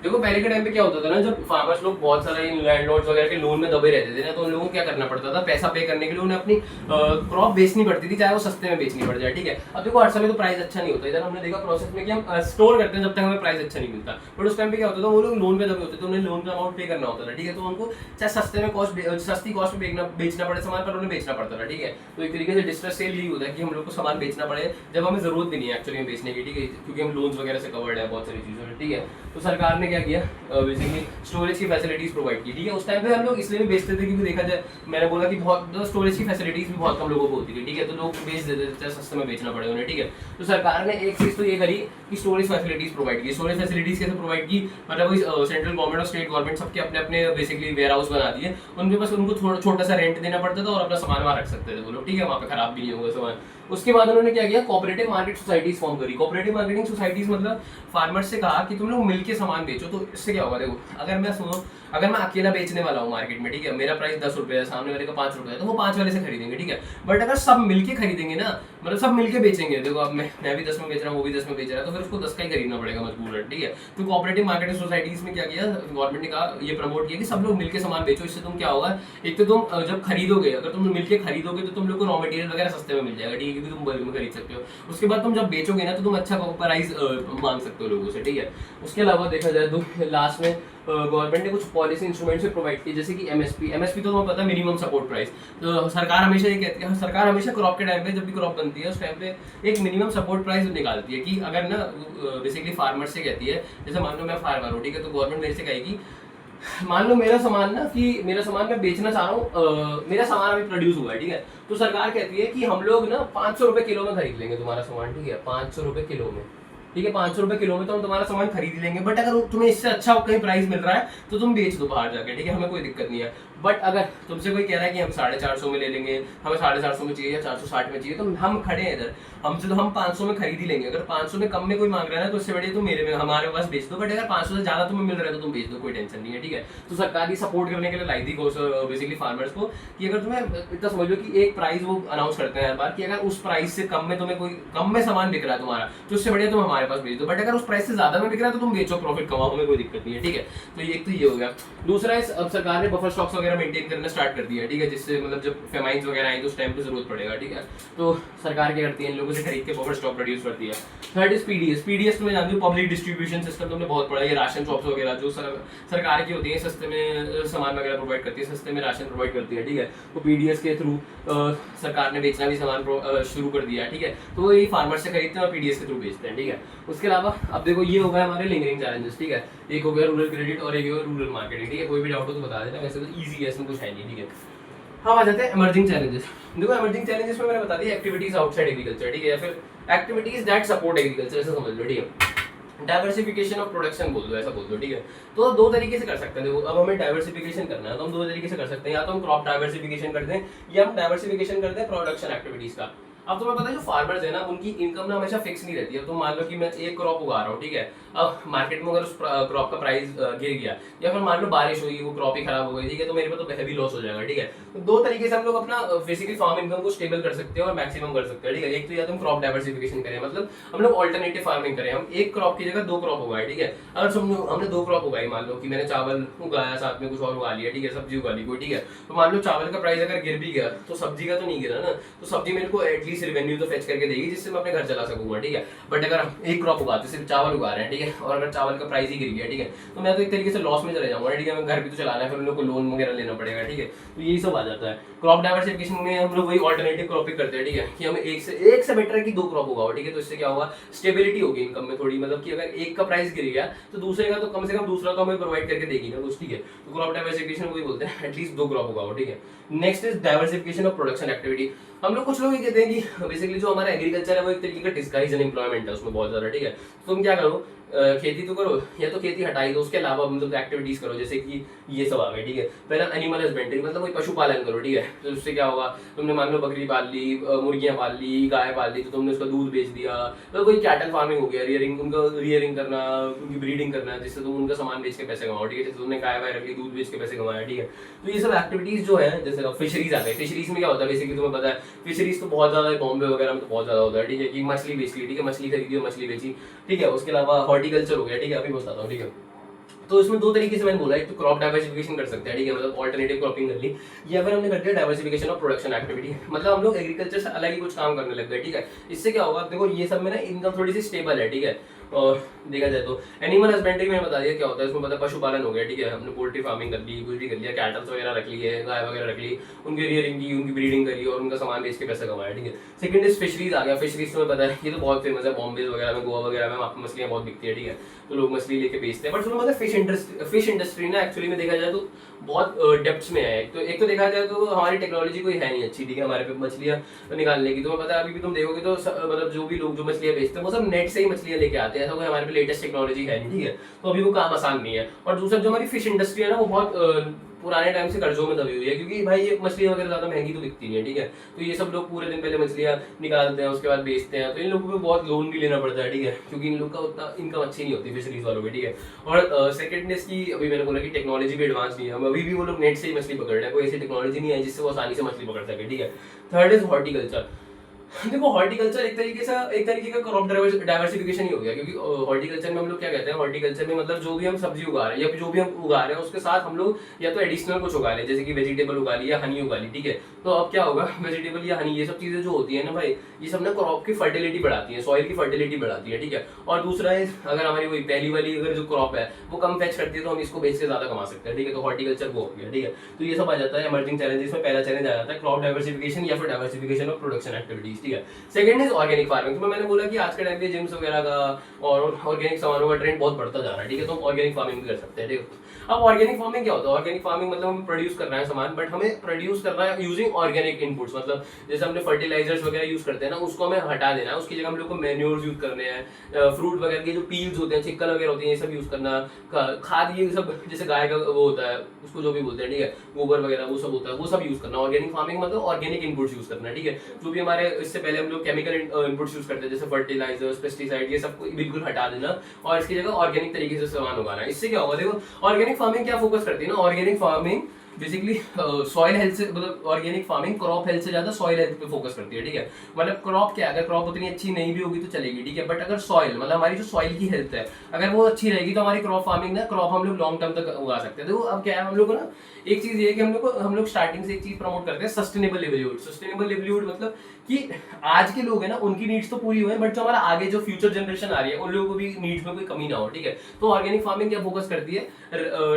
देखो पहले के टाइम पे क्या होता था ना, जब फार्मर्स लोग बहुत सारे लैंडलॉर्ड्स वगैरह के लोन में दबे रहते थे ना, तो उन लोगों को क्या करना पड़ता था, पैसा पे करने के लिए उन्हें अपनी क्रॉप बेचनी पड़ती थी, चाहे वो सस्ते में बेचनी पड़ जाए, ठीक है। अब देखो हर समय तो प्राइस अच्छा नहीं होता, इधर हमने देखा प्रोसेस में कि हम स्टोर करते हैं जब तक हमें प्राइस अच्छा नहीं मिलता, बट उस टाइम पे क्या होता था, वो लोग लोन पे दबे होते थे, उन्हें लोन का अमाउंट पे करना होता था, ठीक है। तो उनको चाहे सस्ते में सस्ती कॉस्ट में बेचना पड़े सामान, पर उन्हें बेचना पड़ता था, ठीक है। तो एक तरीके से डिस्ट्रेस सेल यही होता है कि हम लोग को सामान बेचना पड़े जब हमें जरूरत भी नहीं है एक्चुअली बेचने की, ठीक है, क्योंकि हम लोन्स वगैरह से कवर्ड है बहुत सारी चीजों से, ठीक है। तो सरकार ने क्या किया, बेसिकली स्टोरेज की फैसिलिटीज प्रोवाइड की, ठीक है। उस टाइम पे हम लोग इसलिए भी बेचते थे क्योंकि देखा जाए, मैंने बोला कि बहुत स्टोरेज की फैसिलिटीज भी बहुत कम लोगों को होती थी, ठीक है। तो लोग बेच देते थे चाहे सस्ते में बेचना पड़े उन्हें, ठीक है। तो सरकार ने एक चीज तो ये करी कि स्टोरेज फैसिलिटीज प्रोवाइड की। स्टोरेज फैसिलिटीज कैसे प्रोवाइड की, मतलब सेंट्रल गवर्नमेंट और स्टेट गवर्नमेंट सबके अपने अपने बेसिकली वेयर हाउस बना दिए, उनके पास उनको छोटा सा रेंट देना पड़ता था और अपना सामान वहां रख सकते थे वो लोग, ठीक है। वहां पे खराब भी नहीं होगा सामान। उसके बाद उन्होंने क्या किया, कोऑपरेटिव मार्केट सोसाइटीज फॉर्म करी। कोऑपरेटिव मार्केटिंग सोसाइटीज मतलब फार्मर्स से कहा कि तुम लोग मिलके सामान बेचो। तो इससे क्या होगा, देखो अगर मैं अकेला बेचने वाला हूँ मार्केट में, ठीक है, मेरा प्राइस 10 रुपये है, सामने वाले का 5 रुपये है, तो वो 5 वाले से खरीदेंगे, ठीक है। बट अगर सब मिलके खरीदेंगे ना, मतलब सब मिलके बेचेंगे, देखो अब मैं भी 10 में बेच रहा हूँ, वो भी 10 में बेच रहा है, तो फिर उसको 10 का ही खरीदना पड़ेगा मजबूरन, ठीक है। तो कोऑपरेटिव मार्केटिंग सोसाइटीज में क्या किया गवर्नमेंट ने, कहा ये प्रमोट किया कि सब लोग मिलकर सामान बेचो। इससे तुम क्या होगा, एक तो तुम जब खरीदोगे, अगर तुम मिलकर खरीदोगे तो तुम लोग को रॉ मटेरियल वगैरह सस्ते में मिल जाएगा, ठीक है, क्योंकि तुम बल्क में खरीद सकते हो। उसके बाद तुम जब बेचोगे ना तो तुम अच्छा प्राइस मांग सकते हो लोगों से, ठीक है। उसके अलावा देखा जाए तो लास्ट में गवर्नमेंट ने कुछ पॉलिसी इंस्ट्रूमेंट्स भी प्रोवाइड किए, जैसे कि एमएसपी तो तुम्हें पता है, मिनिमम सपोर्ट प्राइस। तो सरकार हमेशा ये कहती है, सरकार हमेशा क्रॉप के टाइम पे, जब भी क्रॉप बनती है उस टाइम पे एक मिनिमम सपोर्ट प्राइस निकालती है कि अगर ना बेसिकली फार्मर से कहती है, जैसे मान लो मैं फार्मर हूँ, ठीक है, तो गवर्नमेंट मेरे से कहेगी, मान लो मेरा सामान मैं बेचना चाह रहा हूँ, मेरा सामान अभी प्रोड्यूस हुआ है, ठीक है। तो सरकार कहती है कि हम लोग ना 500 रुपए किलो में खरीद लेंगे तुम्हारा सामान, ठीक है, 500 रुपए किलो में, ठीक है, 500 रुपए किलो में तो हम तुम्हारा सामान खरीद लेंगे। बट अगर तुम्हें इससे अच्छा कहीं प्राइस मिल रहा है तो तुम बेच दो बाहर जाके, ठीक है, हमें कोई दिक्कत नहीं है। बट अगर तुमसे कोई कह रहा है कि हम 450 में ले लेंगे, हमें 450 में चाहिए या 460 में चाहिए, तो हम खड़े हैं इधर, हमसे तो हम 500 में खरीद ही लेंगे। अगर 500 में कम में कोई मांग रहा है ना, तो उससे बढ़िया तुम मेरे में हमारे पास बेच दो। बट अगर 500 से ज्यादा तुम्हें मिल रहा है तो तुम बेच दो, कोई टेंशन नहीं है, ठीक है। तो सरकार की सपोर्ट करने के लिए लाई थी बेसिकली फार्मर्स को कि अगर तुम्हें इतना समझ लो कि एक प्राइस वो अनाउंस करते हैं हर बार कि अगर उस प्राइस से कम में तुम्हें कोई कम में सामान बिक रहा है तुम्हारा, तो उससे बढ़िया तुम हमारे पास बेच दो। बट अगर उस प्राइस से ज्यादा में बिक रहा है तो तुम बेचो, प्रॉफिट कमाओ, हमें कोई दिक्कत नहीं है, ठीक है। तो ये एक तो ये हो गया। दूसरा है अब सरकार ने बफर स्टॉक्स वगैरह मेंटेन करना स्टार्ट कर दिया है, ठीक है, जिससे मतलब जब फेमाइंस वगैरह आई तो उस टाइम पे जरूरत पड़ेगा, ठीक है। तो सरकार क्या करती है, इन लोगों से खरीद के बफर स्टॉक प्रोड्यूस करती है। Third is PDS. पीडीएस में जानते हो पब्लिक डिस्ट्रीब्यूशन सिस्टम, तुमने बहुत पढ़ा, ये राशन शॉप्स वगैरह जो सरकार की होती है, सस्ते में सामान वगैरह प्रोवाइड करती है, सस्ते में राशन प्रोवाइड करती है, ठीक है। तो पीडीएस के थ्रू सरकार ने बेचना भी सामान शुरू कर दिया है, ठीक है। तो ये फार्मर से खरीदते हैं और पीडीएस के थ्रू बेचते हैं, ठीक है। उसके अलावा अब देखो ये हो गया हमारे लिंगरिंग चैलेंजेस, ठीक है। एक हो गया रूरल क्रेडिट और एक हो गया रूरल मार्केटिंग, ठीक है। कोई भी डाउट हो तो बता देना, वैसे तो ईजी है, इसमें कुछ है नहीं, ठीक है। हम आ जाते हैं इमर्जिंग चैलेंजेस। देखो इमर्जिंग चैलेंजेस में मैंने बता दिया एक्टिविटीज आउटसाइड एग्रीकल्चर, ठीक है, या फिर एक्टिविटीज दैट सपोर्ट एग्रीकल्चर, ऐसा समझ लो, ठीक है। डाइवर्सिफिकेशन ऑफ प्रोडक्शन बोल दो, ऐसा बोल दो, ठीक है। तो दो तरीके से कर सकते हैं। देखो अब हमें डाइवर्सिफिकेशन करना है तो हम दो तरीके से कर सकते हैं, या तो हम क्रॉप डाइवर्सिफिकेशन करते हैं या हम डाइवर्सिफिकेशन करते हैं प्रोडक्शन एक्टिविटीज का। अब तुम्हें पता है जो फार्मर्स है ना, उनकी इनकम ना हमेशा फिक्स नहीं रहती है। तो मान लो कि मैं एक क्रॉप उगा रहा हूँ, ठीक है। अब मार्केट में अगर उस क्रॉप का प्राइस गिर गया या फिर मान लो बारिश हुई, वो क्रॉप ही खराब हो गई, ठीक है, तो मेरे पे तो हैवी लॉस हो जाएगा, ठीक है। तो दो तरीके से हम लोग अपना बेसिकली फार्म इनकम को स्टेबल कर सकते हैं और मैक्सिमम कर सकते हैं, ठीक है। एक तो या तो हम क्रॉप डाइवर्सिफिकेशन करें, मतलब हम लोग ऑल्टरनेटिव फार्मिंग करें, हम एक क्रॉप की जगह दो क्रॉप उगाए, ठीक है। अगर हमने दो क्रॉप उगाई, मान लो कि मैंने चावल उगाया, साथ में कुछ और उगा लिया, ठीक है, सब्जी उगा ली कोई, ठीक है। तो मान लो चावल का प्राइस अगर गिर भी गया तो सब्जी का तो नहीं गिरा ना, तो सब्जी मेरे को एटलीस्ट रेवेन्यू तो फेच करके देगी, जिससे मैं अपने घर चला सकूंगा, ठीक है। बट अगर हम एक क्रॉप उगाते सिर्फ चावल उगा रहे हैं, ठीक है, और अगर चावल का प्राइस ही गिर गया, ठीक है, तो मैं तो एक तरीके से लॉस में चले जाऊंगा, ठीक है। मैं घर भी तो चलाना है, फिर उन लोग को लोन वगैरह लेना पड़ेगा, ठीक है। तो यही सब आ जाता है। क्रॉप डाइवर्सिफिकेशन में हम लोग वही ऑल्टरनेटिव क्रॉपिंग करते हैं, ठीक है, कि हमें एक से बेटर है कि दो क्रॉप उगाओ, ठीक है। तो इससे क्या होगा, स्टेबिलिटी होगी इनकम में थोड़ी, मतलब कि अगर एक का प्राइस गिर गया तो दूसरे का तो कम से कम दूसरा तो हमें प्रोवाइड करके देगी ना कुछ, ठीक है। तो क्रॉप डाइवर्सिफिकेशन वही बोलते हैं, एटलीस्ट दो क्रॉप उगाओ, ठीक है। Next is diversification of production activity. हम लोग कुछ लोग ये कहते हैं कि बेसिकली जो हमारा एग्रीकल्चर है वो एक तरीके का डिस्गाइज अनएम्प्लॉयमेंट है उसमें बहुत ज्यादा, ठीक है। तो तुम क्या करो, खेती तो करो या तो खेती हटाई दो, उसके अलावा मतलब एक्टिविटीज करो, जैसे कि ये सब आ गए, ठीक है। पहला एनिमल हस्बेंड्री, मतलब कोई पशुपालन करो, ठीक है। तो उससे क्या होगा, तुमने मान लो बकरी पाल ली, मुर्गियां पाल ली, गाय पाल ली, तो तुमने उसका दूध बेच दिया। तो कोई कैटल फार्मिंग हो गया, रियरिंग, उनका रियरिंग करना, उनकी ब्रीडिंग करना, जिससे तुम उनका सामान बेच के पैसे कमाओ, ठीक है। जैसे तुमने गाय वाय रख ली, दूध बेच के पैसे कमाया, ठीक है। तो ये सब एक्टिविटीज जो है, जैसे फिशरीज आ गई, फिशरीज में क्या होता है बेसिकली तुम्हें पता है, फिशरीज तो बहुत ज्यादा बॉम्बे वगैरह में तो बहुत ज्यादा होता है, ठीक है, कि मछली बेच ली, ठीक है, मछली खरीदी और मछली बेची, ठीक है। उसके अलावा हॉर्टिकल्चर हो गया, ठीक है, अभी बताता हूँ, ठीक है। तो इसमें दो तरीके से मैंने बोला, एक तो क्रॉप डाइवर्सिफिकेशन कर सकते हैं, ठीक है, मतलब ऑल्टरनेटिव क्रॉपिंग कर ली, या फिर हमने कर दिया डाइवर्सिफिकेशन ऑफ प्रोडक्शन एक्टिविटी, मतलब हम लोग एग्रीकल्चर से अलग ही कुछ काम करने लग गए, ठीक है। इससे क्या होगा, देखो ये सब में ना इनकम थोड़ी सी स्टेबल है, ठीक है। और देखा जाए तो एनिमल हस्बेंड्री में बता दिया क्या होता है, इसमें पता पशुपालन हो गया, ठीक है। हमने पोल्ट्री फार्मिंग कर ली, कुछ भी कर लिया, कैटल्स वगैरह रख ली है, गाय वगैरह रख ली, उनकी रियरिंग की, उनकी ब्रीडिंग करी और उनका सामान बेच के पैसा कमाया, ठीक है। सेकंड इज फिशरीज आ गया। फिशरीज तुम्हें पता है ये तो बहुत फेमस है, बॉम्बे वगैरह में, गोवा वगैरह में आपको मछलियां बहुत बिकती है, ठीक है। तो लोग मछली लेके बेचते हैं। बट तुम्हें पता है फिश इंडस्ट्री ना एक्चुअली में देखा जाए तो बहुत डेप्थ्स में है। एक तो देखा जाए तो हमारी टेक्नोलॉजी कोई है नहीं अच्छी, ठीक है, हमारे पे मछलियां निकालने की। तुम्हें पता है अभी भी तुम देखोगे तो मतलब जो भी लोग जो मछलियां बेचते हैं वो सब नेट से ही मछलियां लेके आते हैं, ऐसा कोई हमारे पे लेटेस्ट टेक्नोलॉजी है नहीं, ठीक है। तो अभी वो काम आसान नहीं है। और दूसरा जो हमारी फिश इंडस्ट्री है ना, वो बहुत पुराने टाइम से कर्जों में दबी हुई है, क्योंकि भाई ये मछलियां वगैरह ज्यादा महंगी तो बिकती नहीं है, ठीक है। तो ये सब लोग पूरे दिन पहले मछलियां निकालते हैं, उसके बाद बेचते हैं, तो इन लोगों को बहुत लोन भी लेना पड़ता है, ठीक है, क्योंकि इन लोग का उतना इनकम अच्छी नहीं होती फिशरीज वालों की, ठीक है। और सेकंड की अभी मैंने बोला कि टेक्नोलॉजी भी एडवांस नहीं है, हम अभी भी वो लोग नेट से ही मछली पकड़ रहे हैं, कोई ऐसी टेक्नोलॉजी नहीं है जिससे वो आसानी से मछली पकड़ सके, ठीक है। Third is horticulture. देखो हॉर्टिकल्चर एक तरीके का क्रॉप डाइवर्सिफिकेशन ही हो गया, क्योंकि हॉर्टिकल्चर में हम लोग क्या कहते हैं, हॉर्टिकल्चर में मतलब जो भी हम सब्जी उगा रहे हैं या जो भी हम उगा रहे हैं उसके साथ हम लोग या तो एडिशनल कुछ उगा लें, जैसे कि वेजिटेबल उगा ली या हनी उगा ली, ठीक है। तो अब क्या होगा, वेजिटेबल या हनी ये सब चीजें जो होती है ना भाई, ये सब ना क्रॉप की फर्टिलिटी बढ़ाती है, सॉइल की फर्टिलिटी बढ़ाती है, ठीक है। और दूसरा है अगर हमारी वही पहली वाली अगर जो क्रॉप है वो कम फैच करती है तो हम इसको बेच के ज्यादा कमा सकते हैं, ठीक है। तो हॉर्टिकल्चर वो हो गया, ठीक है। तो ये सब आ जाता है इमर्जिंग चैलेंजेस में। पहला चैलेंज आ जाता है क्रॉप डाइवर्सिफिकेशन या फिर डाइवर्सिफिकेशन ऑफ प्रोडक्शन एक्टिविटीज। चीज, ठीक है। Second is organic farming. तो मैंने बोला कि आज के टाइम पे जिम्स वगैरह का और ऑर्गेनिक सामानों का ट्रेंड बहुत बढ़ता जा रहा है, ठीक है। तो हम ऑर्गेनिक फार्मिंग भी कर सकते हैं, ठीक है। अब ऑर्गेनिक फार्मिंग क्या होता है? ऑर्गेनिक फार्मिंग मतलब हम प्रोड्यूस कर रहे हैं सामान, बट हमें प्रोड्यूस करना है यूजिंग ऑर्गेनिक इनपुट्स। मतलब जैसे हमने फर्टिलाइजर्स वगैरह यूज करते हैं ना, उसको हमें हटा देना है, उसकी जगह हम लोग को मैन्योर्स यूज करने हैं, फ्रूट वगैरह के जो पील्स होते हैं, छिक्कल वगैरह होती है, ये सब यूज करना, खाद ये सब, जैसे गाय का वो होता है उसको जो भी बोलते हैं, ठीक है, गोबर वगैरह वो सब होता है, वो सब यूज करना। ऑर्गेनिक फार्मिंग मतलब ऑर्गेनिक इनपुट्स यूज करना, ठीक है। जो भी हमारे इससे पहले हम लोग केमिकल इनपुट्स यूज करते हैं जैसे फर्टिलाइजर्स, पेस्टिसाइड, ये सब बिल्कुल हटा देना और इसकी जगह ऑर्गेनिक तरीके से सामान उगाना। इससे क्या होगा, देखो ऑर्गेनिक फार्मिंग क्या फोकस करती है ना, organic farming basically soil health से, मतलब ऑर्गेनिक फार्मिंग क्रॉप हेल्थ से ज्यादा सॉइल हेल्थ पे फोकस करती है, ठीक है। मतलब क्रॉप क्या, अगर क्रॉप उतनी अच्छी नहीं भी होगी तो चलेगी, ठीक है, बट अगर सॉइल मतलब हमारी जो सॉइल की हेल्थ है अगर वो अच्छी रहेगी तो हमारी क्रॉप फार्मिंग ना, क्रॉप हम लोग लॉन्ग टर्म तक उगा सकते हैं। देखो अब क्या है, हम लोग को ना एक चीज ये है कि हम लोग स्टार्टिंग से एक चीज प्रमोट करते हैं, सस्टेनेबल लिवलीहुड। सस्टेनेबल लिवलीहुड मतलब कि आज के लोग हैं ना उनकी नीड्स तो पूरी हुए, बट जो हमारा आगे जो फ्यूचर जनरेशन आ रही है उन लोगों को भी नीड्स में कोई कमी ना हो, ठीक है। तो ऑर्गेनिक फार्मिंग क्या फोकस करती है,